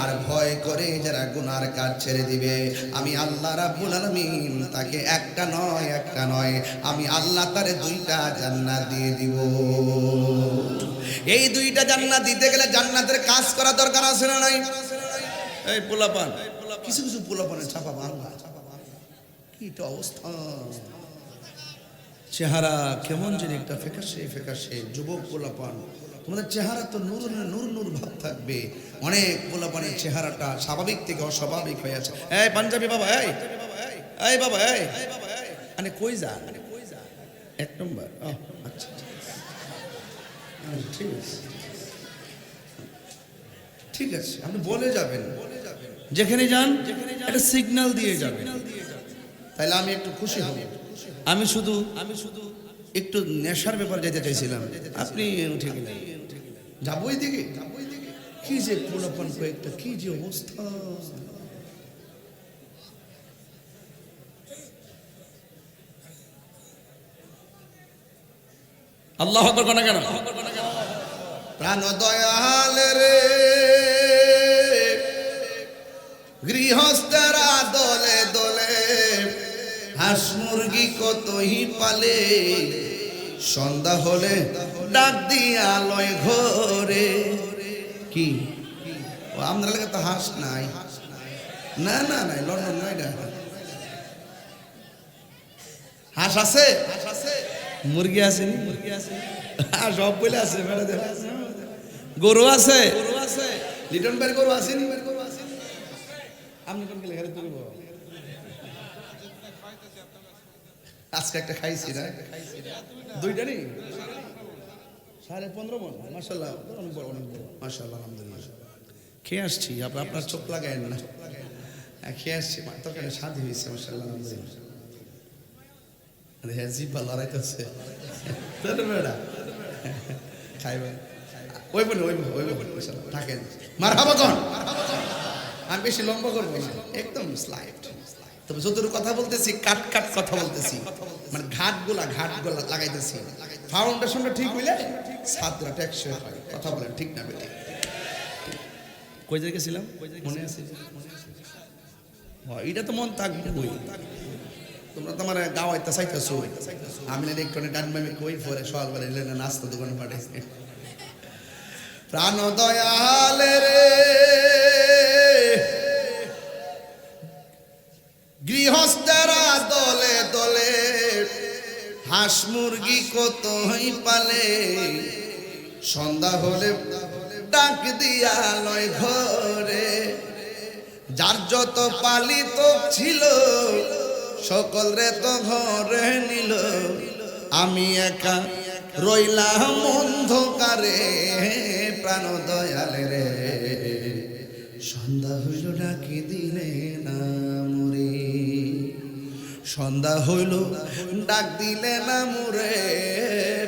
আর ভয় করে যারা গুনার কাজ ছেড়ে দিবে আমি আল্লাহ রাব্বুল আলামিন তাকে একটা নয় আমি আল্লাহ তারে 2টা জান্নাত দিয়ে দিব। এই 2টা জান্নাত দিতে গেলে জান্নাতের কাজ করা দরকার আছে না নাই? এই পোলাপান কিছু কিছু পোলাপানের ছাপা বাংলা কি তো অবস্থা, চেহারা কেমন যেন একটা ফেকাশে যুবক পোলাপান। তোমাদের চেহারা তো নূর নূর ভাব থাকবে, অনেক পোলাপানের চেহারাটা স্বাভাবিক থেকে অস্বাভাবিক হয়ে আছে। এই পাঞ্জাবি বাবা, এই বাবা, আরে কই যা 1 নম্বর। আচ্ছা ঠিক আছে আপনি বলে যাবেন, যেখানে যান একটা সিগন্যাল দিয়ে যাবেন, তাইলে আমি একটু খুশি হব। আমি শুধু একটু নেশার ব্যাপার যেতে চাইছিলাম, আপনি উঠে গেলেন যাবোই দিকে। কি যে পোলাপান কয়েকটা, কি যে অবস্থা। আল্লাহ আকবার কোনা কেন? প্রাণ দয়াল রে গৃহস্থরা দলে দলে হাঁস মুরগি কতই পালে, সন্ধ্যা হলে ডাক দিয়া লয় ঘরে। কি আপনার এলাকায় তো হাঁস নাই? না লন্ডন নয় না, হাঁস আছে, মুরগি আছে, সব বলে আছে, গরু আছে, লিটন ভাই গরু আসেনি। আপনি কোন গেলে ঘরে তুলব? আজকে একটা খাইছি না, 2টা নেই 15.5 মণ, মাশাআল্লাহ অনেক বড় মাশাআল্লাহ আলহামদুলিল্লাহ। খেয়ে আসছি, আপনার চোখ লাগায় না, খেয়ে আসছি, তরকারি স্বাদ হয়েছে মাশাআল্লাহ আলহামদুলিল্লাহ। আরে হ্যাঁ জিব্বা লড়াইতেছে খাইবেন ওই বলে থাকেন মারহাবা কোন। আমি বেশি লম্বা করবো না, একদম স্লাইড। তবে যতটুকু কথা বলতেছি কাট কথা বলতেছি, মানে ঘাটগুলা লাগাইতেছি। ফাউন্ডেশনটা ঠিক হইলে ছাদটা টেকসই হয়। কথা বলেন ঠিক না বেটি? কই জায়গায় গেছিলাম মনে আছে? এটা তো মন থাকবই। তোমরা তো আমার গাওয়াইতে চাইতেছো, আমি ইলেকট্রনিক ডানবামি কই পরে সকাল বেলা নাস্তা দোকানে পাঠাইছি। প্রাণ দয়াল রে গৃহস্থরা দলে দলে হাঁস মুরগি কতই পালে, সন্ধ্যা হলে ডাক দিয়া লয় ঘরে। যার যত পালিত ছিল সকল রে তো ঘরে নিল, আমি একা রইলাম অন্ধকারে। প্রাণ দয়াল রে সন্ধ্যা হইল ডাকি দিলে না মরে, সন্ধ্যা হইল ডাক দিলে না মোরে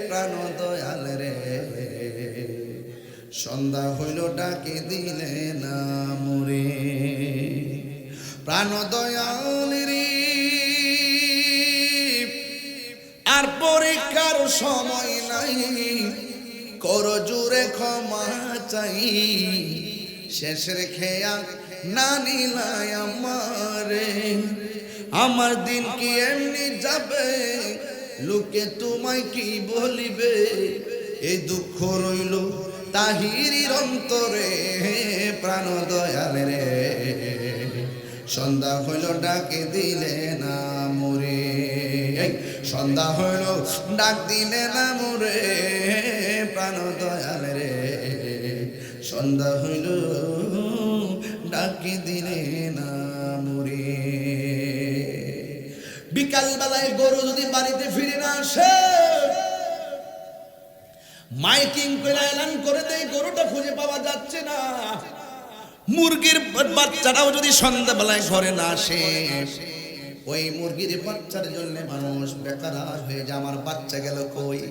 প্রাণ দয়াল রে, সন্ধ্যা হইল ডাকে দিলে না মোরে প্রাণ দয়াল রে। আর পরীক্ষার সময় নাই, কর জুড়ে ক্ষমা চাই, শেষের খেয়া না নিলাই আমারে। আমার দিন কি এমনি যাবে, লোকে তোমায় কি বলিবে, এই দুঃখ রইল তাহিরির অন্তরে প্রাণ দয়াল রে, সন্ধ্যা হইল ডাকে দিলে না মোরে, সন্ধ্যা হইল ডাক দিলে না মোরে প্রাণ দয়াল রে, সন্ধ্যা হইল ডাকে দিলে না মোরে। বিকাল বেলায় গরু যদি বাড়িতে ফিরে না আসে, মাইকিং করে এলান করে দেয় গরুটা খুঁজে পাওয়া যাচ্ছে না। মুরগির বাচ্চাটাও যদি সন্ধ্যাবেলায় ঘরে না আসে, ওই মুরগির বাচ্চার জন্য মানুষ বেকার হয়ে যায়, আমার বাচ্চা গেল কই।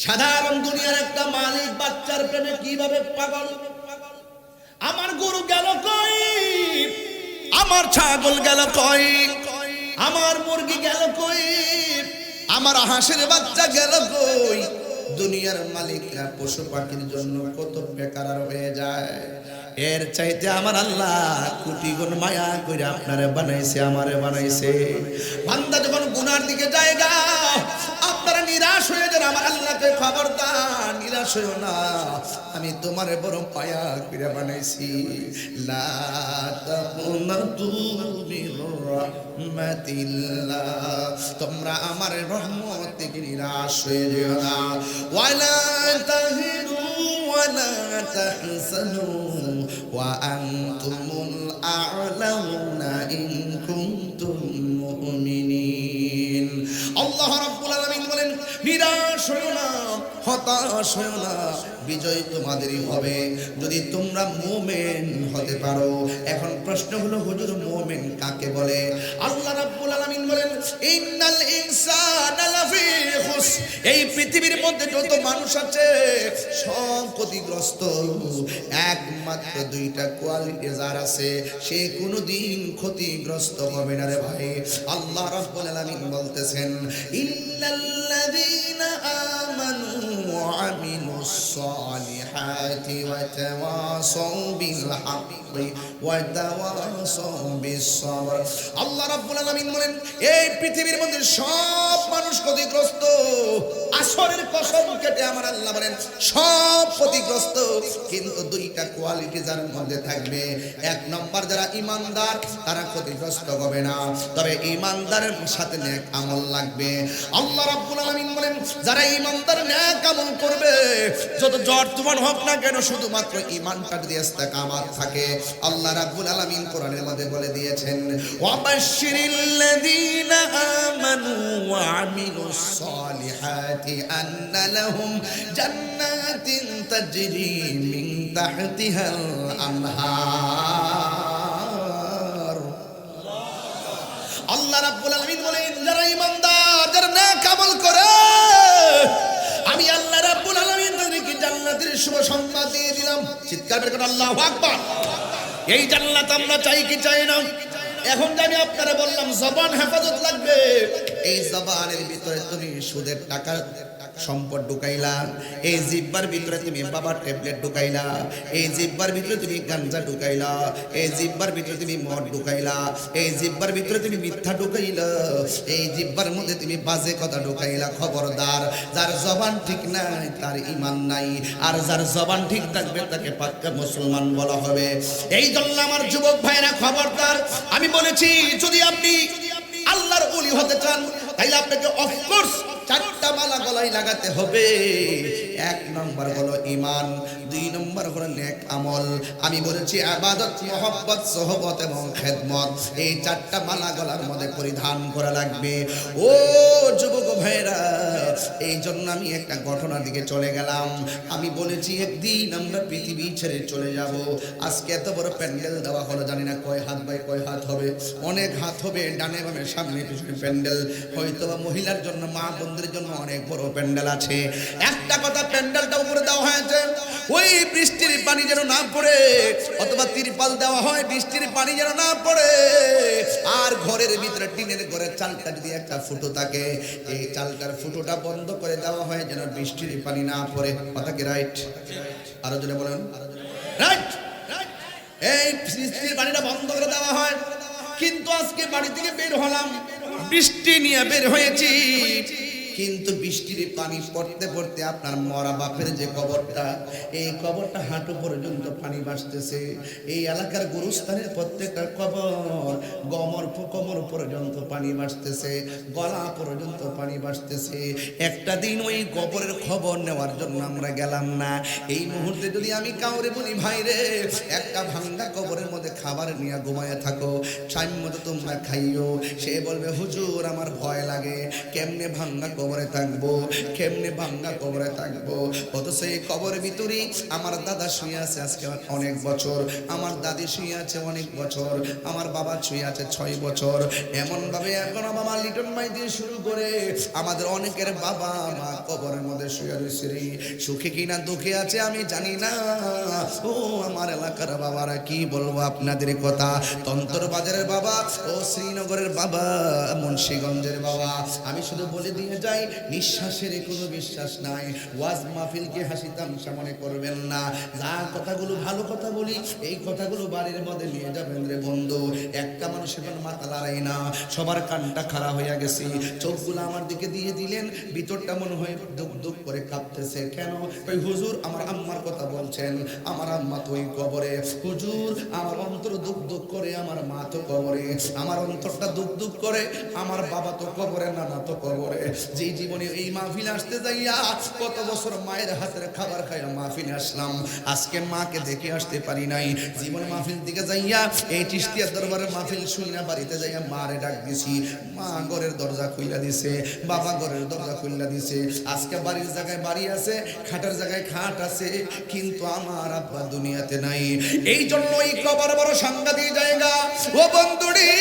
সাধারণ দুনিয়ার একটা মালিক বাচ্চার প্রেমে কিভাবে পাগল, আমার গরু গেল কই, আমার ছাগল গেল কই, আমার মুরগি গেল কই, আমার হাঁসের বাচ্চা গেল কই। দুনিয়ার মালিকরা পশু পাখির জন্য কত বেকার হয়ে যায়। এর চাইতে আমার আল্লাহ কোটি গুণ মায়া করে আপনারে বানাইছে, আমারে বানাইছে। বান্দা যখন গুনার দিকে জায়গা, আপনারা নিরাশ হয়ে যান, আমার আল্লাহকে খবরদার নিরাশ হইও না, আমি তোমারে বড় মায়া করে বানাইছি। লা তাকুনাতু মির রাহমাতিল্লাহ, তোমরা আমার রহমত থেকে নিরাশ হয়ে যেও না। ওয়ালা তাহিনু ওয়ালা তাহসানু ওয়া আনতুমুল আ'লাউনা ইন কুনতুম মুমিনিন। আল্লাহ রাব্বুল আলামিন বলেন, নিরাশ হইও না, হতাশ হইও না, বিজয় তোমাদেরই হবে যদি তোমরা মুমিন হতে পারো। এখন প্রশ্ন হলো, হুজুর মুমিন কাকে বলে? আল্লাহ রাব্বুল আলামিন বলেন, ইন্নাল ইনসানা লাফি খুস, এই পৃথিবীর মধ্যে যত মানুষ আছে সব ক্ষতিগ্রস্ত, একমাত্র দুইটা কোয়ালিটি যার আছে সে কোনোদিন ক্ষতিগ্রস্ত হবে না রে ভাই। আল্লাহ রাব্বুল আলামিন বলতেছেন, ইল্লাল্লাযীনা আমানু ওয়া আমিলুস সালিহাতি ওয়া তাওয়াসাউ বিল হাক্কি ওয়া তাওয়াসাউ বিস সাবর। আল্লাহ রাব্বুল আলামিন বলেন, এই পৃথিবীর মধ্যে সব মানুষ ক্ষতিগ্রস্ত, আসরের কসম কেটে আমার আল্লাহ বলেন সব ক্ষতিগ্রস্ত, কিন্তু দুইটা কোয়ালিটি যার মধ্যে থাকবে। এক নম্বর, যারা ঈমানদার তারা ক্ষতিগ্রস্ত হবে না, তবে ঈমানদারের সাথে নেক আমল লাগবে। আল্লাহ রাব্বুল আলামিন বলেন, যারা ঈমানদার নেক আমল করবে, যত জ্বর তুফান হোক না কেন, শুধুমাত্র ঈমানটা যদি ইস্তেকামাত থাকে, আল্লাহ রাব্বুল আলামিন কোরআনের মধ্যে বলে দিয়েছেন, ওয়াবাশশিরিল্লাযীনা আমানু ওয়া আমিলুস সালিহাতি আন্না লাহুম জান্নাতিন তাজরি মিন তাহতিহাল আনহার। আল্লাহ রাব্বুল আলামিন বলেন, যারা ঈমানদার, যারা নেক আমল করে, আমি আল্লাহ রাব্বুল আলামিন তাদেরকে জান্নাতের শুভ সংবাদ দিয়ে দিলাম। চিৎকার করে বলেন আল্লাহু আকবার। এই জান্নাত আমরা চাই কি চাই না? এখন জানি আপনারা বললাম জবান হেফাজত লাগবে। এই জবানের ভিতরে তুমি সুদের টাকা সম্পদ ঢুকাইলা, এই জিহ্বার ভিতরে তুমি বাবার ট্যাবলেট ঢুকাইলা, এই জিহ্বার ভিতরে তুমি গাঞ্জা ঢুকাইলা, এই জিহ্বার ভিতরে তুমি মদ ঢুকাইলা, এই জিহ্বার ভিতরে তুমি মিথ্যা ঢুকাইলা, এই জিহ্বার মধ্যে তুমি বাজে কথা ঢুকাইলা। খবরদার, যার জবান ঠিক নাই তার ঈমান নাই, আর যার জবান ঠিক থাকবে তাকে পাক্কা মুসলমান বলা হবে। এই জন্য আমার যুবক ভাইরা খবরদার, আমি বলেছি যদি আপনি আল্লাহর ওলি হতে চান তাইলে আপনাকে অফকোর্স চারটা মালা গলায় লাগাতে হবে। এক নম্বর হলো ঈমান, দুই নম্বর হলো নেক আমল। আমি বলেছি ইবাদত, মুহাব্বত, সোহবত এবং খেদমত, এই চারটা মালা গলার মধ্যে পরিধান করা লাগবে। ও যুবক ভাইরা, এই জন্য আমি একটা ঘটনার দিকে চলে গেলাম। আমি বলেছি একদিন আমরা পৃথিবী ছেড়ে চলে যাব। আজকে এত বড় প্যান্ডেল দেওয়া হলো, জানি না কয় হাত বাই কয় হাত হবে, অনেক হাত হবে, ডানে বামে সামনে পিছনে প্যান্ডেল। হয়তো মহিলার জন্য, মা বোনদের জন্য অনেক বড় প্যান্ডেল আছে। একটা কথা, প্যান্ডেলটা উপরে দেওয়া হয়েছে ওই বৃষ্টির পানি যেন না পড়ে, অথবা তিরপাল দেওয়া হয় বৃষ্টির পানি যেন না পড়ে। আর ঘরের ভিতরে টিনের ঘরের চালটা যদি একটা ফুটো থাকে, এই চালটার ফুটোটা বন্ধ করে দেওয়া হয় যেন বৃষ্টির পানি না পড়ে। কথা কি রাইট? আরো জোরে বলেন, রাইট। এই বৃষ্টির পানিটা বন্ধ করে দেওয়া হয়। কিন্তু আজকে বাড়ি থেকে বের হলাম, বৃষ্টি নিয়ে বের হয়েছি, কিন্তু বৃষ্টির পানি পড়তে পড়তে আপনার মরা বাপের যে কবরটা, এই কবরটা হাঁটু পর্যন্ত পানি ভাসতেছে। এই এলাকার গুরুস্থানের প্রত্যেকটা কবর কোমর পর্যন্ত পানি ভাসতেছে, গলা পর্যন্ত পানি ভাসতেছে। একটা দিন ওই কবরের খবর নেওয়ার জন্য আমরা গেলাম না। এই মুহূর্তে যদি আমি কাউরে বলি, ভাই রে, একটা ভাঙ্গা কবরের মধ্যে খাবার নিয়ে ঘুমায় থাকো, টাইম মতো তোমরা খাইও, সে বলবে হুজুর আমার ভয় লাগে, কেমনে ভাঙ্গা কবরে থাকবো, কেমনে ভাঙ্গা কবরে থাকবো। অথচ এই কবরের ভিতরে আমার দাদা শুয়ে আছে আজকে অনেক বছর, আমার দাদি শুয়ে আছে অনেক বছর, আমার বাবা শুয়ে আছে 6 বছর। এমন ভাবে এখন বাবা লিটন ভাই দিয়ে শুরু করে আমাদের অনেকের বাবা মা কবরের মধ্যে শুয়ে রয়েছে। সুখে কিনা দুঃখে আছে আমি জানি না। ও আমার এলাকার বাবারা, কি বলবো আপনাদের কথা। তন্তর বাজারের বাবা, ও শ্রীনগরের বাবা, মুন্সিগঞ্জের বাবা, আমি শুধু বলে দিয়ে যাই, নিঃশ্বাসের কোনো বিশ্বাস নাই। ওয়াজ মাহফিলকে হাসি তামাশা মনে করবেন না। যা কথাগুলো ভালো কথা বলি, এই কথাগুলো বাড়ির মধ্যে নিয়ে যাবেন রে বন্ধু। একটা মানুষ এখন মাথা লড়াই না, সবার কানটা খাড়া হইয়া গেছে। চোখগুলো আমার দিকে দিয়ে দিলেন, ভিতরটা মনে হয় দুঃখ দুঃখ করে কাঁপতেছে। কেন? ওই হুজুর আমার আম্মার কথা বলছেন, আমার আম্মা তো ওই কবরে। হুজুর আমার অন্তর দুঃখ দুঃখ করে, আমার মা তো কবরে, আমার অন্তরটা দুঃখ দুঃখ করে, আমার বাবা তো কবরে, নানা তো কবরে। যে জীবনে এই মাহফিল আসতে যাইয়া কত বছর মায়ের হাতের খাবার খাইয়া মাহফিলে আসলাম, আজকে মাকে দেখে আসতে পারি নাই। জীবন মাহফিল দিকে যাইয়া এই চিশতিয়া দরবারের মাহফিল শুই না, বাড়িতে যাইয়া মারে ডাক দিছি, মা ঘরের দরজা খুইলা দিছে, বাবা ঘরের দরজা খুইলা দিছে। আজকে বাড়ির জায়গায় বাড়ি আছে, খাটের জায়গায় খাট আছে, কিন্তু আমার আব্বা দুনিয়াতে নাই। এই জন্য এই কবর বড় সাংঘাতিক জায়গা। ও বন্ধুরি,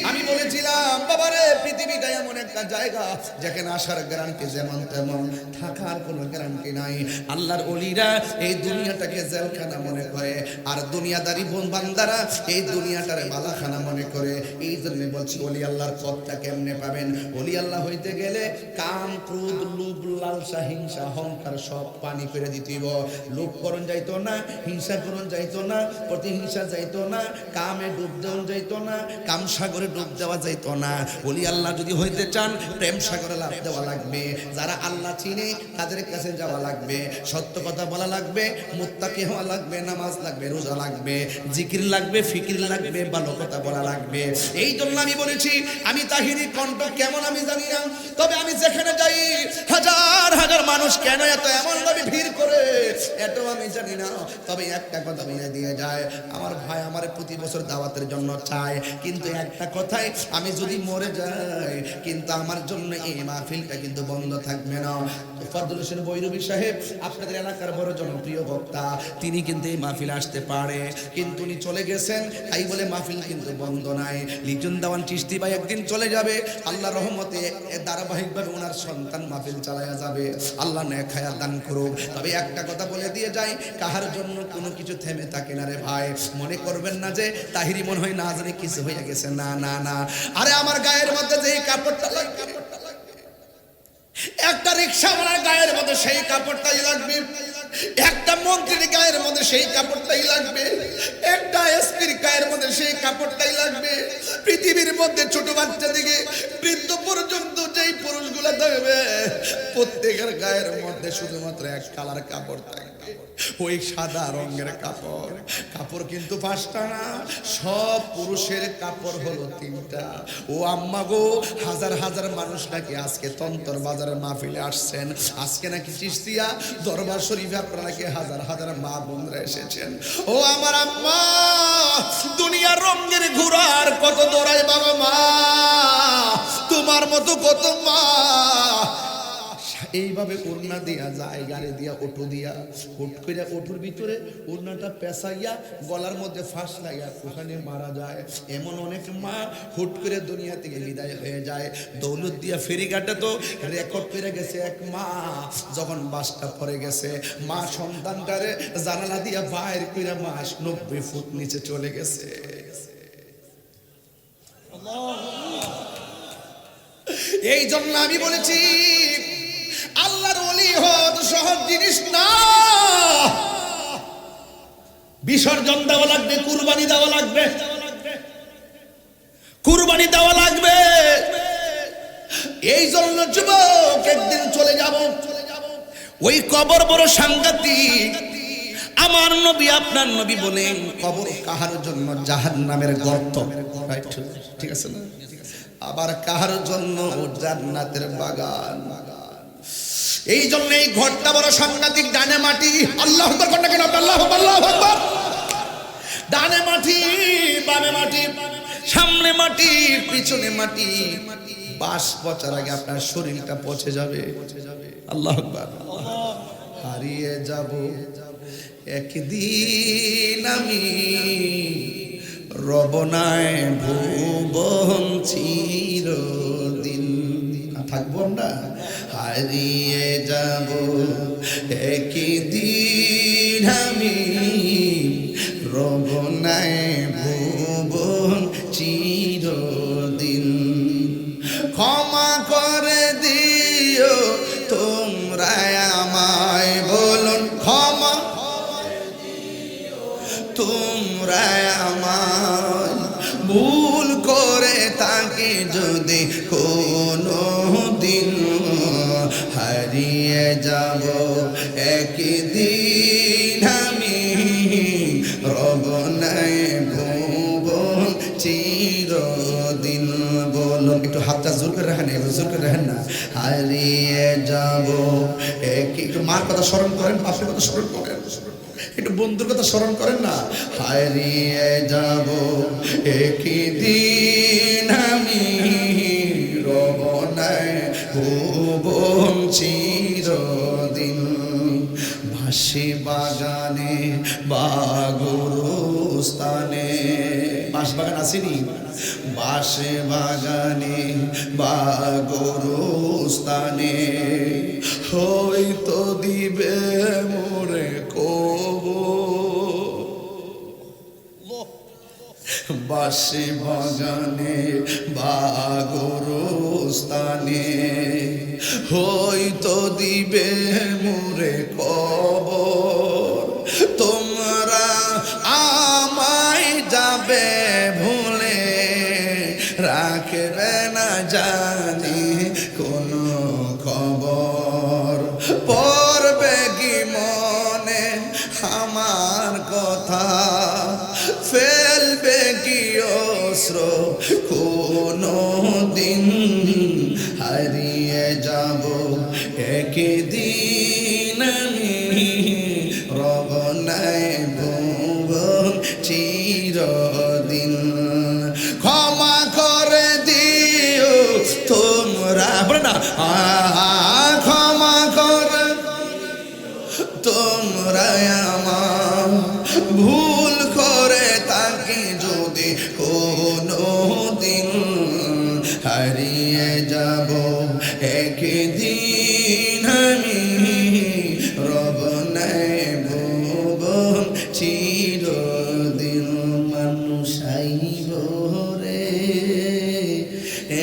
আমি বলেছিলাম বাবারে, পৃথিবীটা এমন একটা জায়গা যেখানে আসার গ্যারান্টি যেমন তেমন, থাকার কোনো গ্যারান্টি নাই। আল্লাহর ওলিরা এই দুনিয়াটাকে জেলখানা মনে করে, আর দুনিয়াদারি বান্দারা এই দুনিয়াটারে বালাখানা মনে করে। এই জন্য বলছি, ওলি আল্লাহর পথটা কেমনে পাবেন? ওলি আল্লাহ হইতে গেলে কাম, ক্রোধ, লোভ, লালসা, হিংসা, অহংকার সব পানি করে দিতেইব। লোভ করণ যাইতো না, হিংসা করণ যাইতো না, প্রতিহিংসা যাইতো না, কামে ডুব দেওয়া যাইতো না, কাম সাগরে ডুব দেওয়া যাইতো না। ওলি আল্লাহ যদি হইতে চান, প্রেম সাগরে লাভ দেওয়া লাগবে। যারা আল্লাহ চিনে তাদের কাছে যাওয়া লাগবে, সত্য কথা বলা লাগবে, মুত্তাকি হওয়া লাগবে, নামাজ লাগবে, রোজা লাগবে, জিকির লাগবে, ফিকির লাগবে, ভালো কথা বলা লাগবে। এই জন্য আমি বলেছি, আমি তাহিরি কণ্ঠ কেমন আমি জানি না, তবে আমি যেখানে যাই হাজার হাজার মানুষ কেন এত এমন ভাবে ভিড় করে এটাও আমি জানি না। তবে একটা কথা বলে দিয়ে যায়, আমার ভাই আমার প্রতি বছর দাওয়াতের জন্য চায়, কিন্তু একটা কথাই, আমি যদি মরে যাই কিন্তু আমার জন্য এই মাহফিলটা কিন্তু বন্ধ থাকবে না। ফজলুল হোসেন বৈরবী সাহেব আপনাদের এলাকার বড় জনপ্রিয় বক্তা, তিনি কিন্তু এই মাহফিলে আসতে পারে, কিন্তু উনি চলে গেছেন, তাই বলে মাহফিল কিন্তু বন্ধ নাই। লিটন দেওয়ান চিশতি ভাই একদিন চলে যাবে, আল্লাহ রহমতে ধারাবাহিকভাবে ওনার সন্তান মাহফিল চালায়া যাবে, আল্লাহ নেক হায়াত দান করুক। তবে একটা কথা বলে দিয়ে যাই, কাহার জন্য কোনো কিছু থেমে থাকে না রে ভাই। মনে করবেন না যে তাহিরি মনে হয় না জানি কিছু হয়ে গেছে, না না না। আরে আমার গায়ের মধ্যে যে কাপড়টা লাগবে, একটা রিকশাওয়ালার গায়ের মধ্যে সেই কাপড়টাই লাগবে, একটা মন্ত্রীর গায়ের মধ্যে সেই কাপড়টাই লাগবে, একটা এসপির গায়ের মধ্যে সেই কাপড়টাই লাগবে। পৃথিবীর মধ্যে ছোট বাচ্চা থেকে বৃদ্ধ পর্যন্ত যেই পুরুষগুলো থাকবে, প্রত্যেকের গায়ের মধ্যে শুধুমাত্র এক কালার কাপড় থাকবে। ওই সাদা রঙের কাপড়, কাপড় কিন্তু 5টা না, সব পুরুষের কাপড় হলো 3টা। ও আম্মা গো, হাজার হাজার মানুষ নাকি আজকে তন্তর বাজারের মাহফিলে আসছেন, আজকে নাকি চিশতিয়া দরবার শরীফে আপনারা নাকি হাজার হাজার মা বোনরা এসেছেন। ও আমার আম্মা, দুনিয়ার রঙের ঘোড়ার কত দৌড়ায় বাবা মা, তোমার মতো কত মা এইভাবে ওড়না দিয়া যায়, গাড়ি দিয়া, অটো দিয়া, হুট করে অটোর ভিতরে ওড়নাটা পেঁচাইয়া গলার মধ্যে ফাঁস লাইয়া ওখানে মারা যায়। এমন অনেক মা হুট করে দুনিয়া থেকে বিদায় হয়ে যায়। দৌলত দিয়া ফেরিঘাটে তো রেকর্ড করে গেছে, এক মা যখন বাসটা পড়ে গেছে, মা সন্তানটারে জানালা দিয়া বাইর করে মাস 90 ফুট নিচে চলে গেছে। এই জন্য আমি বলেছি আল্লাহর ওলি হওয়া সহজ জিনিস না, বিসর্জন দেওয়া লাগবে, কুরবানি দেওয়া লাগবে, কুরবানি দেওয়া লাগবে। এই জন্য যুবক একদিন চলে যাব, ওই কবর বড় সাংঘাতিক। আমার নবী আপনার নবী বলেন কবর কাহার জন্য জাহান্নামের গর্ত, ঠিক আছে না, আবার কাহার জন্য জান্নাতের বাগান। এই জন্য এই ঘরটা বড় সাংঘাতিক। ডানে মাটি, আল্লাহু আকবার কন্যা কেন, আল্লাহু আকবার। ডানে মাটি, বামে মাটি, সামনে মাটি, পিছনে মাটি। বাস পচার আগে আপনার শরীরটা পচে যাবে। আল্লাহু আকবার। হারিয়ে যাব একদিন আমি, রবনায় ভুবন চিরদিন। থাকবো না, হারিয়ে যাব একদিন আমি, রবনায় ভুবন চিরদিন। ক্ষমা করে দিও তোমরা আমায়, বলুন ক্ষমা তোমরা আমায়, ভুল করে তাকে যদি কোনো দিন, হারিয়ে যাব একদিন আমি, রবনায় ভুবন চিরদিন। বলুন একটু হাতটা জোর করে রাখেন, জোর করে রাখেন না। হারিয়ে যাব একটু মার কথা স্মরণ করেন, বাপের কথা স্মরণ করেন, একটু বন্ধুর কথা স্মরণ করেন না। হারিয়ে যাব একদিন আমি, রবনায় ভুবন চিরদিন। বাঁশি বাগানে বা গুরুস্থানে, বাঁশ বাগান আসেনি, বাঁশি বাগানে বা গুরুস্থানে, হয়তো দিবে মোরে কবর। বাঁশি বাগানে বা গুরুস্থানে, হয়তো দিবে মোরে কবর। তোমরা আমায় যাবে ভুলে, রাখবে না জানি কোনো খবর। পড়বে কি মনে আমার কথা, ফেলবে কি অস্ত্র কোনো দিন, হারিয়ে যাব একদিন আমি, রবনায় ভুবন চিরদিন। ক্ষমা করে দিও তোমরা, বলে না, ক্ষমা করে তোমরা আমার, ভুল করে তাকে যদি কোনো দিন, হারিয়ে যাব একদিন আমি, রবনায় ভুবন চিরদিন। মানুষ আইব রে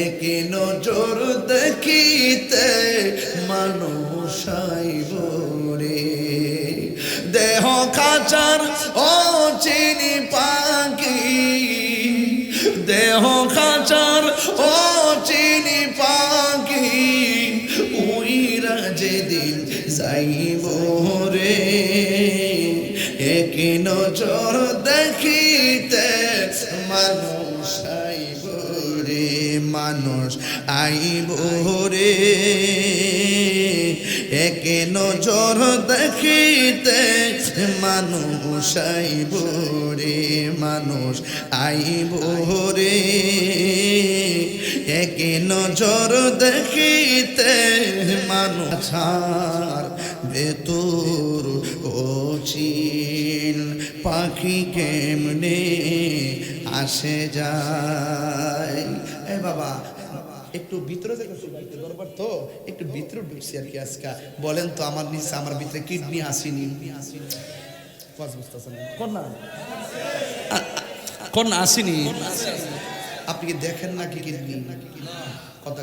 এক নজর দেখিতে, মানুষ আইব রে দেহ খাঁচার ও চিনি পাখি, দেহ খাঁচার ও চিনি পাখি, উইরা যেদিন যাইব রে। একে নজর দেখিতে মানুষ আইব রে, মানুষ আইব রে, একে নজর দেখিতে মানুষ আইব রে, মানুষ আইব রে, একে নজর দেখিতে মানুষ ভেতর ওচিন পাখি কেমনে আসে যায়। এ বাবা একটু ভিতরে দেখেছি দরবার তো একটু ভিতরে ঢুকছি আর কি আজকে। বলেন তো আমার নিচে আমার ভিতরে কিডনি আসেনি? কোন আসেনি? আপনি কি দেখেন না কি কিডনি? কথা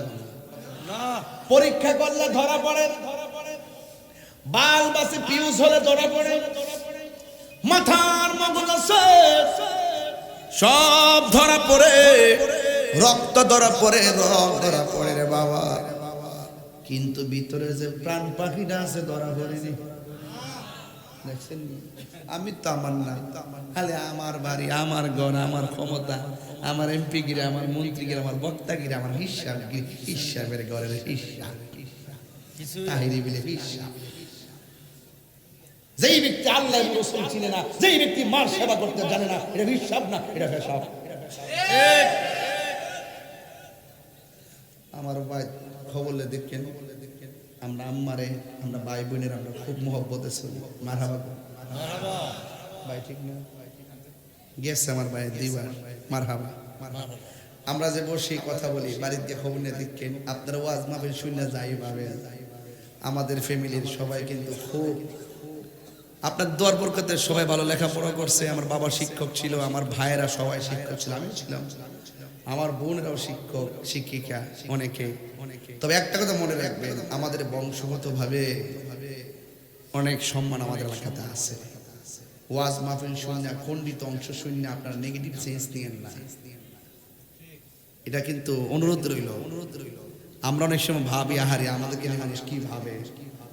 পরীক্ষা করলে ধরা পড়ে, বাল বাসে পিউস হলে ধরা পড়ে, মাথার মগজ আছে সব ধরা পড়ে, রক্ত ধরা পড়ে, রক্ত ধরা পড়ে রে বাবা। কিন্তু ভিতরে যে প্রাণ পাখিটা আছে ধরা পড়েনি। দেখছেন আমি তো আমার না, খালি আমার বাড়ি, আমার ঘর, আমার ক্ষমতা, আমার এমপি গিরে, আমার মন্ত্রী গিরে, আমার বক্তা গিরে, আমার হিসাব গিরে, হিসাবের ঘরের হিসাব, তাহিরি বিলে হিসাব। যেই ব্যক্তি আল্লাহ রাসূল চিনে না, যেই ব্যক্তি মার সেবা করতে জানে না, এটা হিসাব না, এটা হিসাব। আমার ভাই খবরলে দেখেন, আমরা আম্মারে, আমরা ভাই বোনের আমরা খুব মহব্বত আছে। মারহাবা ভাই, ঠিক না? গেছে আমার ভাই দিবার মারহাবা। আমরা যে বসে কথা বলি, বাড়িতে গিয়ে খবর নিয়ে দেখেন, আপনারা ওয়াজ মাহফিল শুনে যাই ভাবে আমাদের ফ্যামিলির সবাই কিন্তু খুব আপনার দোয়ার বরকতে সবাই ভালো লেখাপড়া করছে। আমার বাবা শিক্ষক ছিল, আমার ভাইয়েরা সবাই শিক্ষক ছিল, আমি ছিলাম, আমার বোনেরাও শিক্ষক শিক্ষিকা অনেকে। তবে একটা কথা মনে রাখবেন, আমাদের বংশগতভাবে অনেক সম্মান আমাদের এলাকাতে আছে। ওয়াজ মাহফিল শূন্য, খণ্ডিত অংশ শূন্য, আপনার নেগেটিভ সেন্স নিয়েন না। এটা কিন্তু অনুরোধ রইল। আমরা অনেক সময় ভাবি, আহারে আমাদেরকে মানুষ কি ভাবে,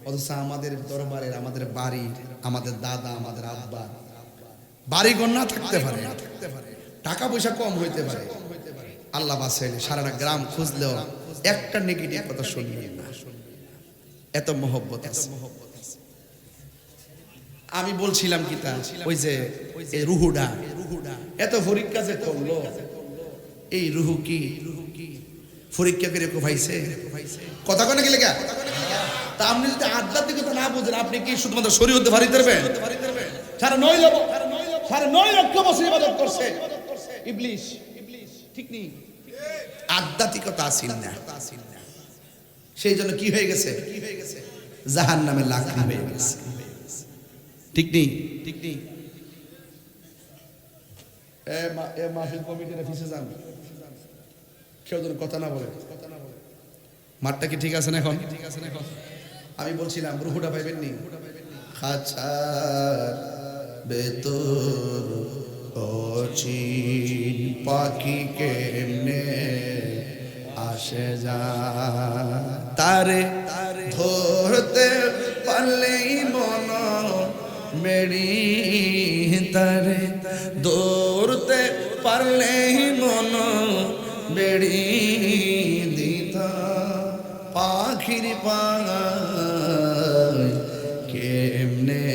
অথচ আমাদের দরবারের, আমাদের বাড়ি, আমাদের দাদা, আমাদের আব্বা বাড়িঘর না থাকতে পারে, টাকা পয়সা কম হইতে পারে, আল্লাহ বাঁচাইলে সারাটা গ্রাম খুঁজলেও একটা নেগেটিভ কথা শুনবেন না। এত মহব্বত আছে। আমি বলছিলাম কি তা, ওই যে রুহুডা এত পরীক্ষা যে করলো, এই রুহু কি পরীক্ষা করে ভাইছে কথা কোনে গেলে কা? তা আপনি যদি আধ্যাত্মিকতা না বুঝেন, আপনি কি শুধুমাত্র শরীয়তে ভারী করবেন? সারা 9 লক্ষ বছর ইবাদত করছে ইবলিস, ঠিক নেই? আধ্যাত্মিকতা আসিল না, সেই জন্য কি হয়ে গেছে? জাহান্নামের লাকড়ি হয়ে গেছে, ঠিক নেই? মাহফিল কমিটির অফিসে যান, কেউ যেন কথা না বলে। মাঠটা কি ঠিক আছে না এখন? আমি বলছিলাম রুহুটা পাইবেন নি? খাঁচার ভেতর অচিন পাখি কেমনে আসে যায়, তারে ধরতে পারলেই মন মেরি, তারে ধরতে পারলেই মন বেড়ি দিতা, পাখির পায় কেমনে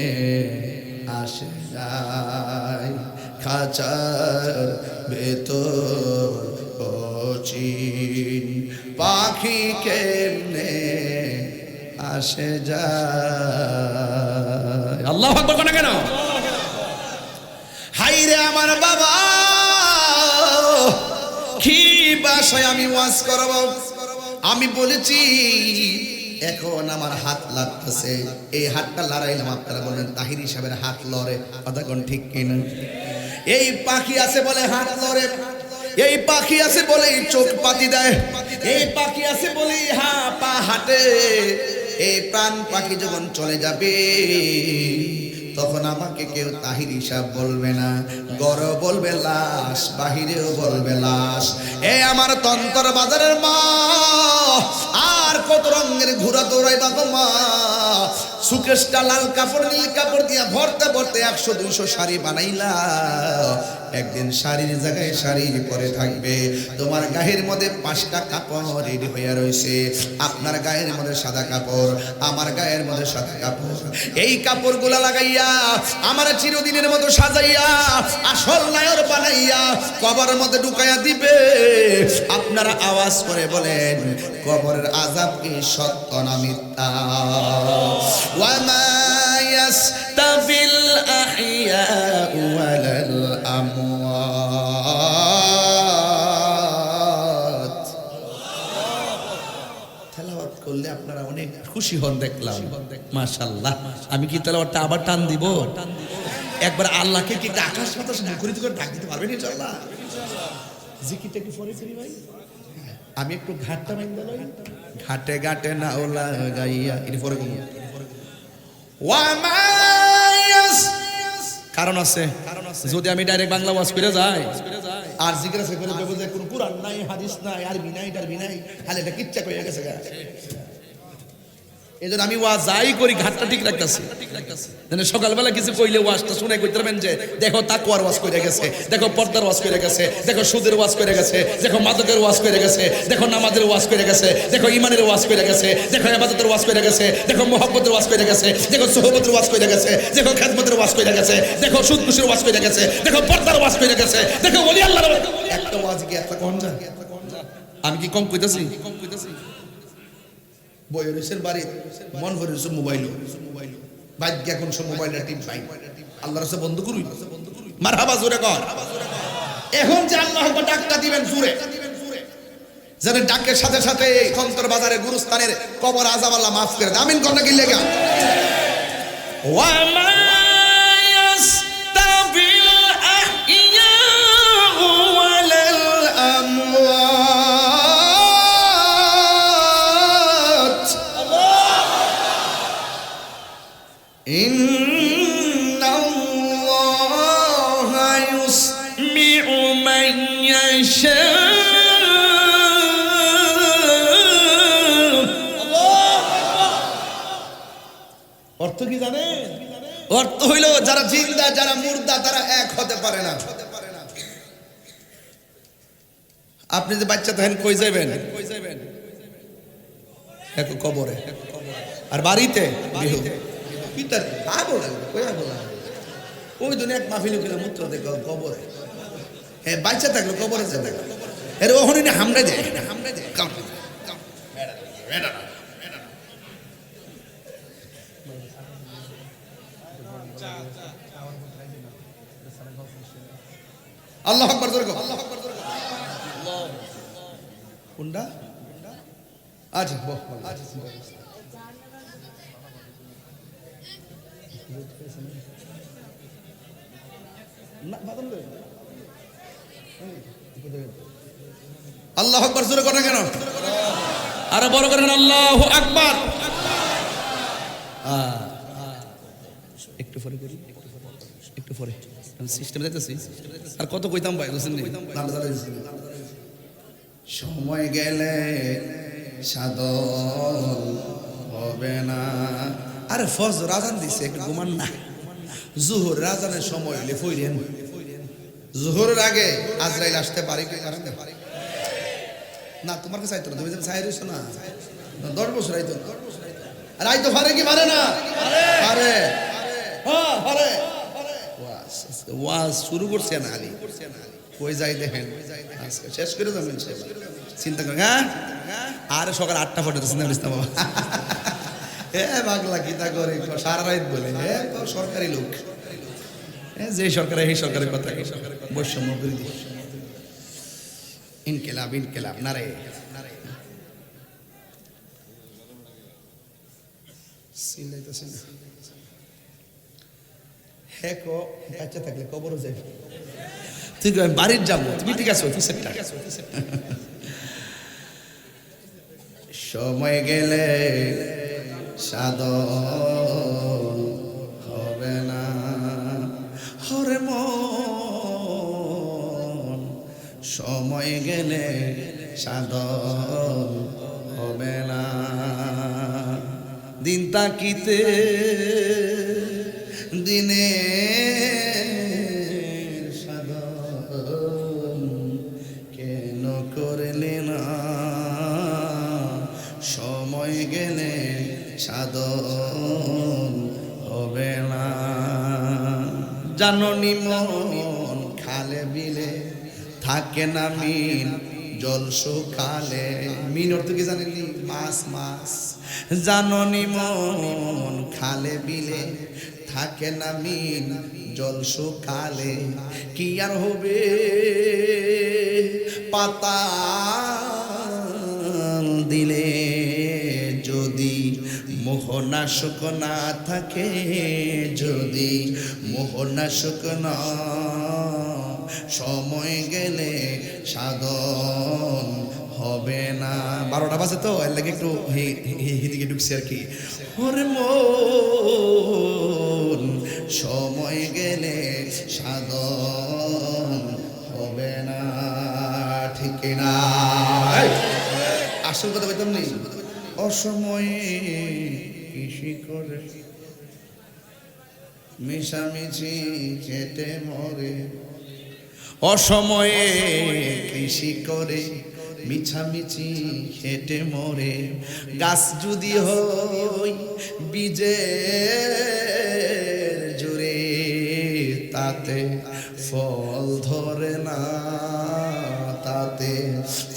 আসে যায়, খাঁচার ভেতর অচিন পাখি কেমনে আসে যায়। আল্লাহু আকবার কোন কেন? হাইরে আমার বাবা, কি ভাষায় আমি ওয়াজ করব? আমি বলেছি এখন আমার হাত লাগতেছে, এই হাতটা লড়াইলাম। আপনারা বলেন তাহিরি সাহেবের হাত লড়ে, কথা কোন ঠিক কিনা? এই পাখি আছে বলে হাত লড়ে, এই পাখি আছে বলে চোখ পাতি দেয়, এই পাখি আছে বলে পা হাঁটে। এই প্রাণ পাখি যখন চলে যাবে, তখন আমাকে কেউ তাহিরি সাহেব বলবে না, গড় বলবে লাশ, বাহিরেও বলবে লাশ। এ আমার তন্তর বাজারের মা, আর কত রঙের ঘোড়া দৌড়াই বাবা মা, সুকেশটা লাল কাপড় নীল কাপড় দিয়া ভরতে ভরতে 100-200 শাড়ি বানাইলা। একদিন শাড়ির জায়গায় শাড়ি পরে থাকবে। তোমার গায়ের মধ্যে 5টা কাপড় রেডি হয়ে রয়েছে। আপনার গায়ের মধ্যে সাদা কাপড়, আমার গায়ের মধ্যে সাদা কাপড়। এই কাপড়গুলা লাগাইয়া আমার চিরদিনের মতো সাজাইয়া আসল নায়র বানাইয়া কবরের মধ্যে ঢুকাইয়া দিবে। আপনারা আওয়াজ করে বলেন, কবরের আযাব কি সত্য না মিথ্যা? ওয়া মা ইয়াস্তাবিল আহইয়া ওয়ালাল আমওয়াত। তেলাওয়াত করলে আপনারা অনেক খুশি হন দেখলাম, মাশাআল্লাহ। আমি কি তেলাওয়াতটা আবার টান দিব? একবার আল্লাহকে কি আকাশ বাতাস মুখরিত করে ডাক দিতে পারবেন ইনশাআল্লাহ? জিকিরটা কি পরে করি ভাই? আমি একটু ঘাটটা মাইন্দা লই, ঘাটে ঘাটে না ওলা গাইয়া এর পরে কি ওয়া মায়াস। কারণ আছে, যদি আমি ডাইরেক্ট বাংলা ওয়াজ করে যাই আর জিজ্ঞাসা করে দেবো যে কোন কুরআন নাই, হাদিস নাই, আরবি নাই, টারবি নাই, খালি এটা কিচ্ছা কইয়া গেছে গা। এই জন্য আমি ওয়াজ যাই করি ঘাটটা ঠিক রাখতেছি। সকালবেলা কিছু কইলে ওয়াজটা শুনে কইতে পারবেন যে দেখো তাকওয়ার ওয়াজ করে গেছে, দেখো পর্দার ওয়াজ করে গেছে, দেখো সুদের ওয়াজ করে গেছে, দেখো মাদকের ওয়াজ করে গেছে, দেখো নামাজের ওয়াজ করে গেছে, দেখো ইমানের ওয়াজ করে গেছে, দেখো ইবাদতের ওয়াজ করে গেছে, দেখো মুহাব্বতের ওয়াজ করে গেছে, দেখো সুহবতের ওয়াজ করে গেছে, দেখো খিদমতের ওয়াজ করে গেছে, দেখো সুদ ঘুষের ওয়াজ করে গেছে, দেখো পর্দার ওয়াজ করে গেছে, দেখো ওলি আল্লাহর একটা ওয়াজ কি একটা কম যায়? আমি কি কম কইতাছি? বয়সের বাড়ি মন ভরে মোবাইল ভাগ্য এখন সব মোবাইলটা টিপ পাই। আল্লাহর কাছে বন্ধ করুই মারহাবা জোরে কর। এখন যে আল্লাহ ডাকটা দিবেন জোরে, যেন ডাকের সাথে সাথে খন্তর বাজারে গুরুস্থানের কবর আযাব আল্লাহ মাফ করে দেয়। আমিন কোন কি লেগা ওয়া মা ইয়াস্তাবিল আহইয়া ওয়ালাল আমওয়াত। ইন্নাল্লাহা ইউসমিউ মান ইয়াশা। অর্থ কি জানেন? অর্থ হইল যারা জিন্দা যারা মুর্দা তারা এক হতে পারে না। আপনি যে বাচ্চা তখন কই যাবেন? এক কবরে। আর বাড়িতে বিহু পিতার আবো লাগবে কই আবো লাগবে ওই দুনিয়া এক মাহফিল কিনা মূত্র দেখো কবরে। হ্যাঁ বাচ্চা থাকলো কবরে যাবে এর ওখানে হামড়ে দেয় কাম আল্লাহু আকবার জোরে কও। আল্লাহু আকবার জোরে কও। কোনটা? আচ্ছা বল আচ্ছা আল্লাহু আকবার জোরে কর না কেন? আরে বড় করেন আল্লাহু আকবার। একটু পরে করি, একটু পরে সিস্টেম দেখতেছি। আর কত কইতাম ভাই বুঝছেন নি? সময় গেলে সাধন হবে না। আরে ফজর আজান দিছে একটু ঘুমান না। জোহর আজানের সময় হইলে ফইরেন। জোহরের আগে আজরাইল আসতে পারে কি পারে না? তোমার কাছে আইতো না, তুমি চাই রইছো না 10 বছর আইতো না। আর আইতো পারে কি পারে না? পারে। হ্যাঁ পারে। ওয়াজ শুরু করছে না আলী কই যাই দেখেন আজকে শেষ করে যাবেন চিন্তা করেন। হ্যাঁ আর সকাল 8টা পর্যন্ত চিন্তা করিস না বাবা। বাংলা গীতা করে সারা রাত বলে সরকারি লোক যে সরকার এই সরকারের কথা বৈষম্য বিরোধী ইনকিলাব ইনকিলাব নারে চিল্লাইতেছেন। হ্যাঁ কো বাচ্চা থাকলে কবরও যাবে। তুই বাড়ির যাবো তুমি ঠিক আছে সময় গেলে সাধন হবে না। হরে মন সময় গেলে সাধন হবে না। দিন তাকিতে দিনে সাধন কেন করলে না সময় গেলে সাধন হবে না জাননি মন খালে বিলে থাকে না মিন জল শুকালে মিন অর্থ কি জানেননি মাছ মাছ জাননি মন খালে বিলে থাকে না মিন জল শুকালে কি আর হবে পাতা দিলে যদি মোহনাশক না থাকে যদি মোহনাশক না সময় গেলে সাধন হবে না 12টা বাজে তো এর লাগে একটু হিদিকে ঢুকছি আর কি ওরে মন সময় গেলে সাধন হবে না ঠিক না আসল কথা বলতাম নেই অসময়ে কৃষি করে মিশামিশি খেটে মরে অসময়ে কৃষি করে মিছামিছি খেটে মরে গাছ যদি হই বীজের জুড়ে তাতে ফল ধরে না তাতে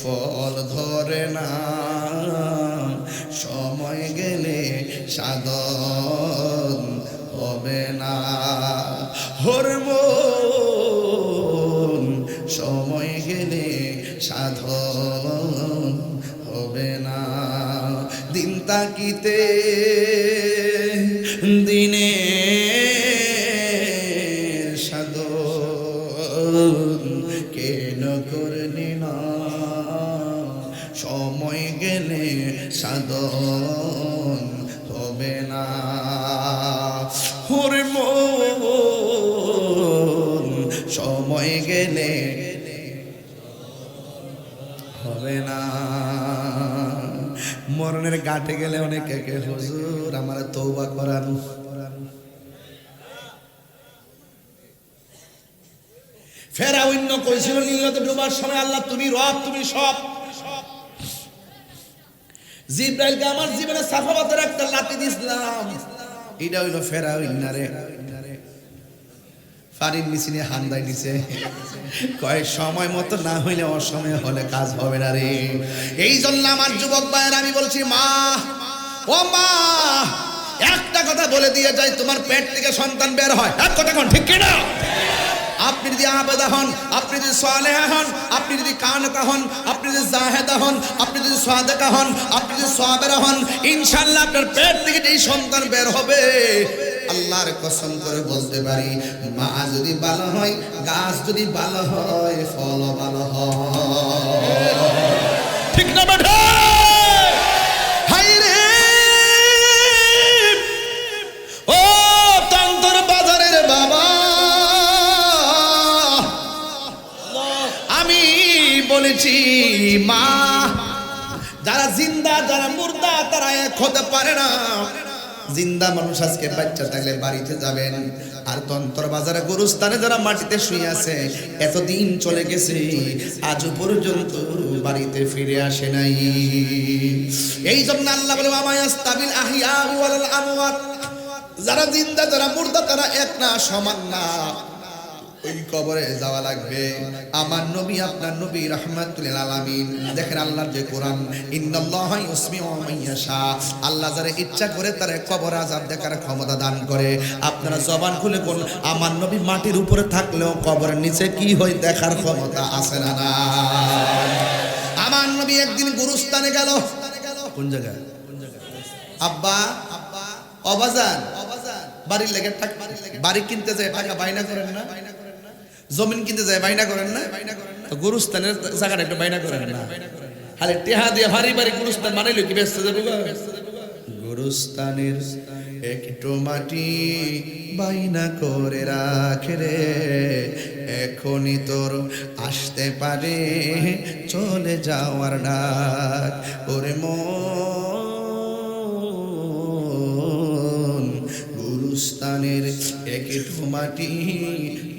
ফল ধরে না সময় গেলে সাধন হবে না হরমোন সময় গেলে সাধন হবে না দিন তাকিতে দিনে সাধন কেন করলি না সময় গেলে সাধন হবে না হরমোন সময় গেলে হবে না মরণের ঘাটে গেলে অনেকে কে হুজুর আমার তওবা করান ফেরাউন কইছিল নীলতে ডোবার সময় আল্লাহ তুমি রব তুমি সব জিব্রাইলকে আমার জীবনে সাফাওয়াতের একটা লাঠি দিছিলাম এটা হইল ফেরাউন না রে ফারিন মিছিনে হামদাই দিছে কয় সময় মতো না হইলে অসময় হলে কাজ হবে না রে এই জন্য আমার যুবক ভাইয়ের আমি বলছি মা ও মা একটা কথা বলে দিয়ে যাই তোমার পেট থেকে সন্তান বের হয় এক কথা কোন ঠিক কি না আপনি যদি আবেদা হন আপনি যদি সালেহা হন আপনি যদি কানকা হন আপনি যদি জাহেদা হন আপনি যদি সাদেকা হন আপনি যদি সাবেরা হন ইনশাআল্লাহ আপনার পেট থেকে যেই সন্তান বের হবে আল্লাহর কসম করে বলতে পারি মা যদি ভালো হয় গাছ যদি ভালো হয় ফল ভালো হয় ঠিক না বেটা হাই রে ও তন্তর বাজারের বাবা আমি বলেছি মা যারা জিন্দা যারা মুর্দা তারা এক হতে পারে না জিন্দা মানুষ আজকে বাচ্চা থাকলে বাড়িতে যাবেন আর তন্তর বাজারে গরুস্থানে যারা মাটিতে শুয়ে আছে এতদিন চলে গেছে আজও পর্যন্ত বাড়িতে ফিরে আসে নাই এই জন্য আল্লাহ বলে আমায়াস্তাবিল আহিয়া ওয়াল আমওয়াত যারা জিন্দা যারা মুর্দা তারা এক না সমান না ওই কবরে যাওয়া লাগবে আমার নবী আপনার নবী রাহমাতুল আলামিন দেখেন আল্লাহর যে কোরআন ইন্নাল্লাহা ইউসমিউ মান ইয়াশা আল্লাহ যারা ইচ্ছা করে তার কবর আযাব দেখার ক্ষমতা দান করে আপনারা জবান খুলে কোন আমার নবী মাটির উপরে থাকলেও কবরের নিচে কি হয় দেখার ক্ষমতা আছে না না আমার নবী একদিন গুরুস্থানে গেল কোন জায়গায় আব্বা অবাজান বাড়ির লেগে বাড়ি কিনতে যায় টাকা বাইনা করেন না জমিন কিনতে যায় বাইনা করেন না তো গুরুস্থানের জায়গাটা একটু বাইনা করেন না খালি টেহা দিয়ে ভারী ভারী গুরুস্থান বানাইলো কি ব্যস্ত যাবে গুরুস্থানের একটু মাটি বাইনা করে রাখে রে এখনই তোর আসতে পারে চলে যাওয়ার ডাক ওরে মন গুরুস্থানের একটু মাটি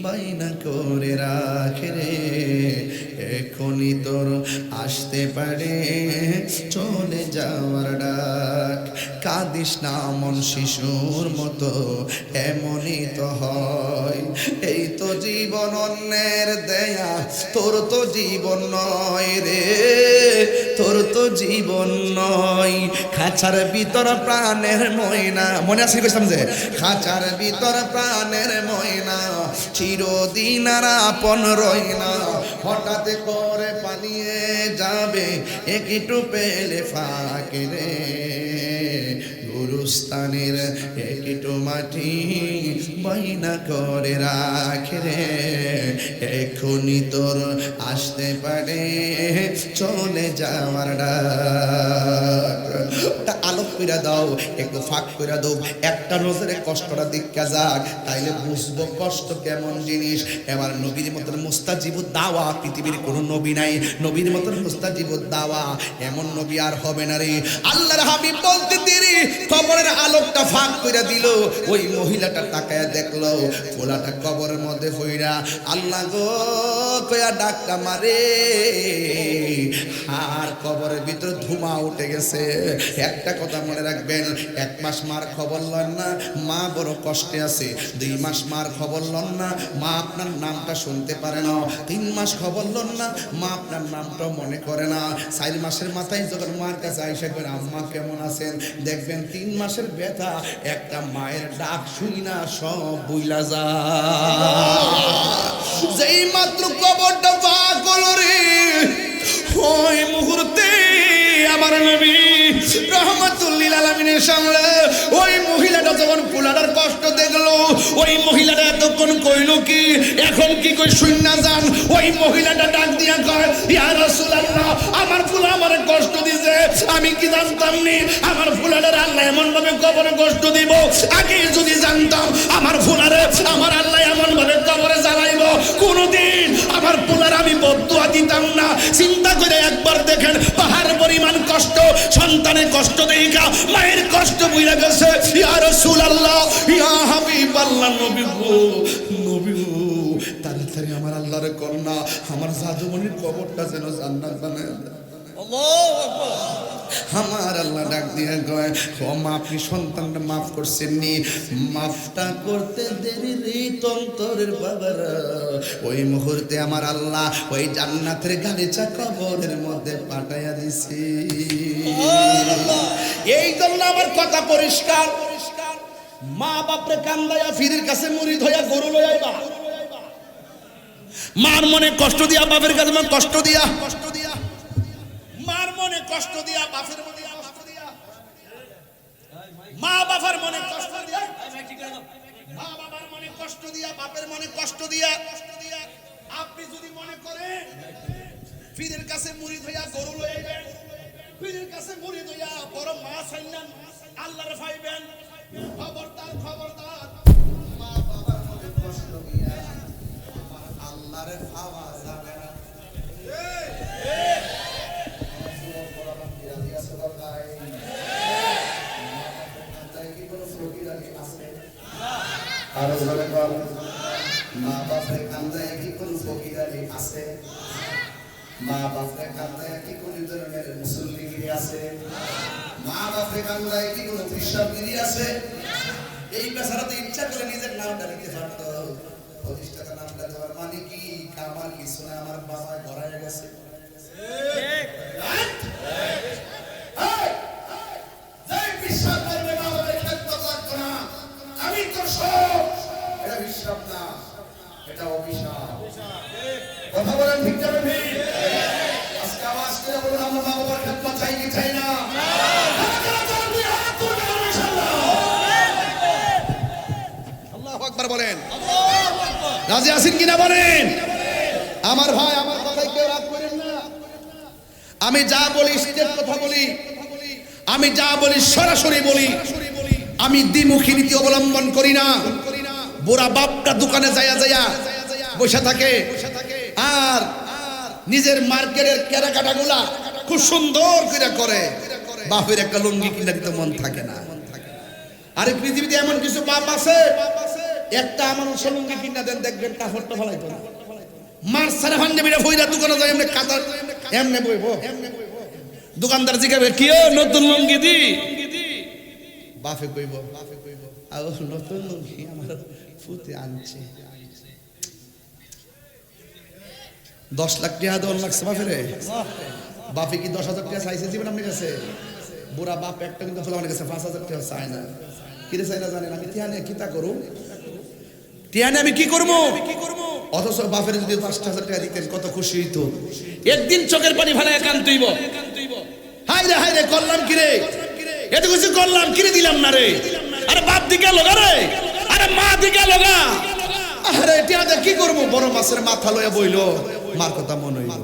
বাইনা করে রাখে রে, এখনই তোর আসতে পারে চলে যাওয়ার ডাক। কাঁদিস না মন শিশুর মতো, এমনই তো হয়। এই তো জীবন অন্যের দেয়া, তোর তো জীবন নয় রে, তোর তো জীবন নয়। খাঁচার ভিতর প্রাণের ময়না, মনে আছে কইছিলাম যে খাঁচার ভিতর প্রাণের ময়না চিরদিন আর আপন রয় না। হঠাৎ করে পালিয়ে যাবে একটু পেলে ফাঁকে রে, গুরুস্থানের একটু মাটি বাইনা করে রাখে রে, এখনই তোর আসতে পারে চলে যাওয়ার ডাক। আলোক করে দাও, একটু ফাঁক করে দাও, একটা নজরে কষ্টটা দেখা যাক, তাইলে বুঝবো কষ্ট কেমন জিনিস। এবার নবীর মতন মুস্তাজিবুদ দাওয়া পৃথিবীর কোনো নবী নাই, নবীর মতন মুস্তাজিবুদ দাওয়া এমন নবী আর হবে না রে। আল্লাহর হাবিব বলতে দেরি কবরের আলোকটা ফাঁক করে দিল, ওই মহিলাটা তাকায় দেখলো পোলাটা কবরের মধ্যে হইরা আল্লাহ গো কয়া ডাকটা মারে, আর কবরের ভিতর ধুমা উঠে গেছে। একটা কথা মনে রাখবেন, 1 মাস মার খবর লন না, মা বড় কষ্টে আছে। 2 মাস মার খবর লন না, মা আপনার নামটা শুনতে পারে না। 3 মাস খবর লন না, মা আপনার নামটা মনে করে না। 4 মাসের মাথায় যখন মার কাছে আইসা করে আম্মা কেমন আছেন, দেখবেন 3 মাসের ব্যথা একটা মায়ের ডাক শুনি না সব বুইলা যায়। যেই মাত্র কবরটা ফাঁক হলো রে, ওই মুহূর্তে আমার নবী রাহমাতুল লিল আলামিনের সামনে ওই মহিলাটা যখন পোলাটার কষ্ট দেখলো, ওই মহিলাটা এতক্ষণ কইল কি, এখন কি কই শুননা যান। ওই মহিলাটা ডাক দিয়া কয়, ইয়া রাসূলুল্লাহ, আমার পোলা আমারে কষ্ট দিছে, আমি কি জানতাম নি আমার পোলাটার আল্লাহ এমন ভাবে কবরে কষ্ট দিব। আগে যদি জানতাম আমার পোলারে আমার আল্লাহ এমন ভাবে কবরে জ্বালাইব, কোনদিন আমার পোলার আমি বদদুয়া দিতাম না। চিন্তা করে একবার দেখেন, পাহাড় পরিমাণ কষ্ট, সন্তানের কষ্ট দেখা মায়ের কষ্ট বুঝা গেছে। ইয়া রাসূলুল্লাহ, ইয়া হাবিবাল্লাহ, নবী গো, নবী গো, তাড়াতাড়ি আমার আল্লাহর কন্যা আমার জাদুমণির কবরটা যেন জান্নাত বানায় দেয়। আল্লাহু আকবার। আমার আল্লাহ ডাক দিয়ে কয়, ও মা, আপনি সন্তানটা মাফ করছেন নি, মাফটা করতে দেরি রে তন্তরের বাবারা। ওই মুহূর্তে আমার আল্লাহ ওই জান্নাতের গালিচা কবরের মধ্যে পাঠাইয়া দিছে। এই জন্য আমার কথা পরিষ্কার, মা বাপরে কান্দাইয়া ফিরের কাছে মুরিদ হইয়া গরু লইয়াইবা। মার মনে কষ্ট দিয়া বাপের কাছে কষ্ট দিয়া, মার মনে কষ্ট দিয়া বাপের মনে কষ্ট দিয়া, মা বাবার মনে কষ্ট দিয়া, মা বাবার মনে কষ্ট দিয়া, বাপের মনে কষ্ট দিয়া। আপনি যদি মনে করেন পীরের কাছে মুরিদ হইয়া গরু লইবেন, পীরের কাছে মুরিদ হইয়া বড় মাছ আইলেন আল্লাহর পাইবেন, খবরদার খবরদার, মা বাবার মনে কষ্ট দিয়া আল্লাহর পাওয়া যাবে না। আর বলে বল, মা বাপরে কান্দায় কি কোন ফকিরানি আছে? মা বাপরে কান্দায় কি কোন ধরনের মুসলমানগিরি আছে? মা বাপরে কান্দায় কি কোন বিশ্বাসগিরি আছে? এই বেচারা তো ইচ্ছা করে নিজের নামটা লিখতে পারতো, প্রতিষ্ঠাতা নামটা দেওয়ার মানে কি, আমার কিছু না, আমার বাবা ঘরায় গেছে। বিশ্বাস করবে মা বাবার ক্ষেত্র থাকতো না, আমি তো সব, এটা বিশ্বাস না, এটা অভিশাপ। কথা বলেন ঠিক যাবে ঠিক? আজকে আওয়াজ করে বলুন, আমরা মা বাবার ক্ষেত্র চাই কি চাই না? আল্লাহু আকবার বলেন, রাজি আছেন কিনা বলেন? আমার ভাই, আমার কথায় কেউ রাগ করেন না। আমি যা বলি স্টেট কথা বলি, আমি যা বলি সরাসরি বলি, আমি দ্বিমুখী নীতি অবলম্বন করি না। বুড়া বাপটা দোকানে যায়া যায়া বসে থাকে আর নিজের মার্কেটের কেনাকাটাগুলা খুব সুন্দর করে করে, বাপের একটা লুঙ্গি কিনে দিতে মন থাকে না। আরে পৃথিবীতে এমন কিছু বাপ আছে, একটা আমার সলঙ্গি কিনা দেন, দেখবেন কাপড়টা ফলাইতো না, মার সারা ভান্ডে বিড়া ফইরা দোকানে যায় এমনি কাতার এমনি বইবো। দোকানদার জিজ্ঞাসা কি ও নতুন লুঙ্গি দি, বাপে কইব আর নতুন লুঙ্গি আমার ফুতে আনছে। 10 লাখ টাকা দেওয়ার লাগছে বাপের। বাপে কি 10,000 টাকা চাইছে জীবন আপনার কাছে? বুড়া বাপ একটা কিন্তু ফলে আমার কাছে 5,000 টাকা চায় না। কিরে চাই না জানেন? আমি টিয়ানে কি তা করু, টিয়ানে আমি কি করবো? অথচ বাপের যদি 5,000 টাকা দিতেন কত খুশি হইতো। একদিন চোখের পানি ফেলায় কান্দইব, হাই রে করলাম কিরে, এত কিছু করলাম কিরে দিলাম না রে। আরে বাপ দিকে লগা রে, আরে মা দিকে লগা। আরে টিয়ানে কি করবো? বড় মাছের মাথা লইয়া বইলো, মার কথা মনে হইল।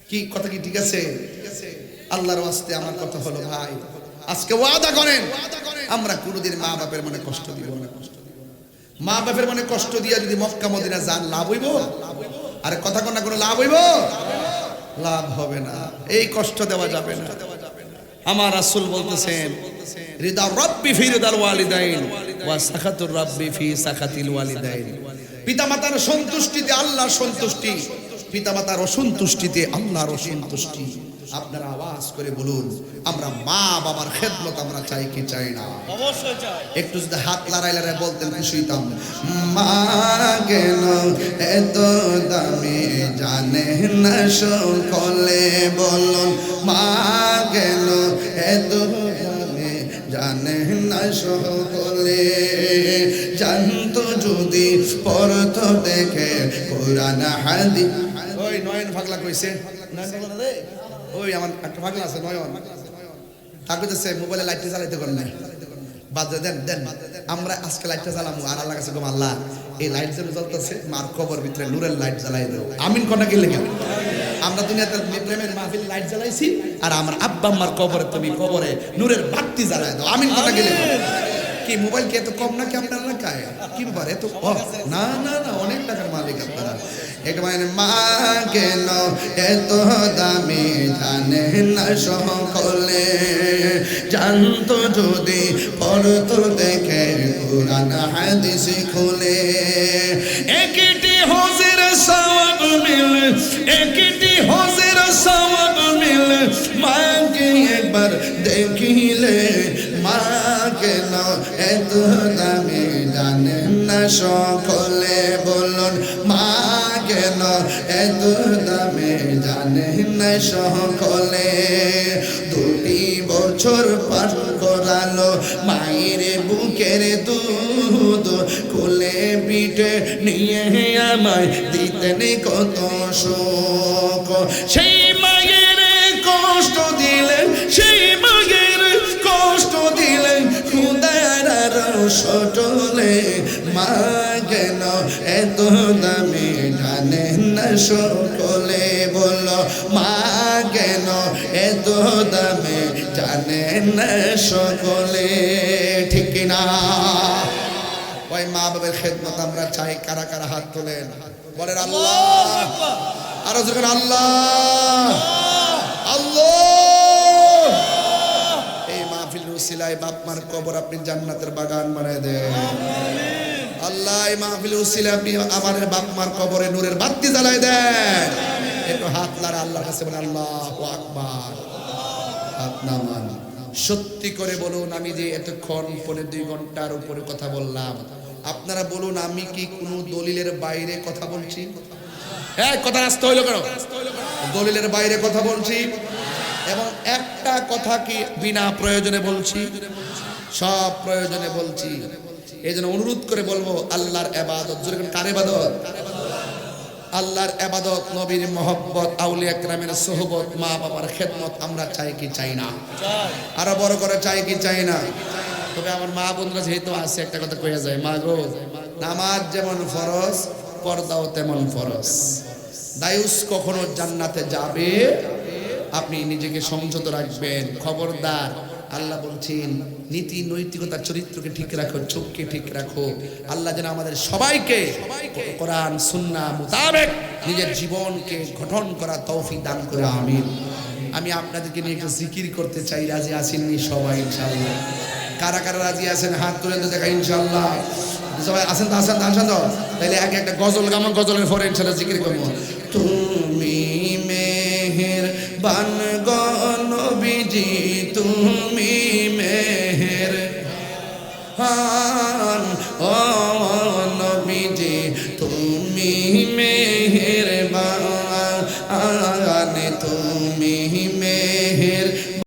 কি কথা কি ঠিক আছে? আল্লাহর ওয়াস্তে আমার কথা হলো ভাই, আজকে ওয়াদা করেন আমরা কোনোদিন মা বাপের মনে কষ্ট দিব না। মা বাপের মনে কষ্ট দিয়া যদি মক্কা মদিনা যান লাভ হইব? আরে কথা কোন না কোনো লাভ হইব? লাভ হবে না, এই কষ্ট দেওয়া যাবে না। আমার রাসূল বলতেছেন রিদা রাব্বি ফি রিদাল ওয়ালিদাইন ওয়া সাখাতুর রাব্বি ফি সাখাতিল ওয়ালিদাইন। পিতামাতার সন্তুষ্টিতে আল্লাহর সন্তুষ্টি, পিতামাতার অসন্তুষ্টিতে আল্লাহর অসন্তুষ্টি। আপনারা আওয়াজ করে বলুন আমরা মা বাবার খেদমত আমরা চাই কি চাই না? অবশ্যই চাই। একটু যদি হাত লড়াই বলতেন খুশি হইতাম। মা কেন এত দামি জানে না সকলে, বলুন মা কেন এত দামি জানে না সকলে। জানতো যদি পড়তো দেখে কোরআন হাদিস। ওই নয়ন পাগলা কইছে, নয়ন পাগলা রে, ওই আমার একটা পাগলা আছে নয়ন, তাকতেছে মোবাইলে লাইটটা জ্বালাইতে কোন না, বাজে দেন দেন। আমরা আজকে লাইটটা জ্বালামু আর আল্লাহর কাছে গো আল্লাহ এই লাইট যেন জ্বলতেছে মার কবর ভিতরে নূরের লাইট জ্বালাই দাও, আমিন কোন কি লেগে। আমরা দুনিয়াতে প্রেমের মাহফিল লাইট জ্বালাইছি আর আমার আব্বা আম্মার কবরে তুমি কবরে নূরের বাতি জ্বালাই দাও, আমিন কোন কি লেগে। কি মোবাইল কি এত কম নাকি আপনার এলাকায়? কি ব্যাপার এত? না না না, অনেক টাকার মালিক আপনারা। একবার মা কেন এত দামি জানে না সকলে, জানতো যদি পড়তো দেখে কোরআন হাদিস খুলে। একটি হজের সওয়াব মিল, একটি হজের সওয়াব মিল, মাকে একবার দেখিলে। মা কেন এত দামি জানেন না সকলে, বলুন মা কেন এত দামি জানেন না সকলে। 2 বছর পার করালো মায়ের বুকের দুধ, কোলে পিঠে নিয়ে আমায় দিতেন কত সুখ। সেই মায়ের কষ্ট দিলেন, সেই মায়ের কষ্ট দিলেন খুদার সটলে। মা কেন এত দামি জানেন না সকলে, বলো মা কেন এত দামি জানেন না সকলে। ঠিক না? ওই মা বাবার খেদমত আমরা চাই। কারা কারা হাত তোলেন বলেন আল্লাহ, আরো যখন আল্লাহ আল্লাহ। এই মাহফিল উসিলায় বাপ মার কবর আপনি জান্নাতের বাগান বানায় দেন আল্লাহ। এই মাহফিল উসিলায় আপনি আমাদের বাপ মার কবরে নূরের বাতি জ্বালায় দেন। একটু হাত লাড়া আল্লাহর কাছে বলেন আল্লাহু আকবার। হাত নামান। সত্যি করে বলুন আমি যে এতক্ষণ 2.5 ঘন্টার উপরে কথা বললাম, আপনারা বলুন আমি কি কোনো দলিলের বাইরে কথা বলছি? হ্যাঁ, কথা আসতে হইলো কেন? দলিলের বাইরে কথা বলছি এবং একটা কথা কি বিনা প্রয়োজনে বলছি? সব প্রয়োজনে বলছি। এই জন্য অনুরোধ করে বলবো আল্লাহর ইবাদত, যেরকম কার ইবাদত? আল্লাহর ইবাদত, নবীর মহব্বত, আউলিয়া কেরামের সোহবত, মা বাবার খেদমত আমরা চাই কি চাই না? আরো বড় করে চাই কি চাই না? তবে আমার মা বোনরা যেহেতু আছে একটা কথা কইয়া যায়, মা গো নামাজ যেমন ফরজ পর্দাও তেমন ফরজ। দায়ুস কখনো জান্নাতে যাবে, আপনি নিজেকে সংযত রাখবেন। খবরদার, আল্লাহ বলছেন নীতি নৈতিকতা চরিত্রকে ঠিক রাখো, চোখকে ঠিক রাখো। আল্লাহ যেন আমাদের সবাইকে কোরআন সুন্নাহ মোতাবেক নিজের জীবনকে গঠন করা তৌফিক দান করে, আমিন। আমি আপনাদেরকে নিয়ে একটু জিকির করতে চাই। রাজি আছেন নি সবাই ইনশাআল্লাহ? কারা কারা রাজি আছেন হাত তুলে তো দেখা ইনশাআল্লাহ। সবাই আছেন তো? আছেন তো? তাহলে এক একটা গজল গামা, গজলের পরে ইনশাআল্লাহ জিকির করবো। তুমি মেহেরবান গো নবীজি, তুমি মেহেরবান ও নবীজি, তুমি মেহেরবান, তুমি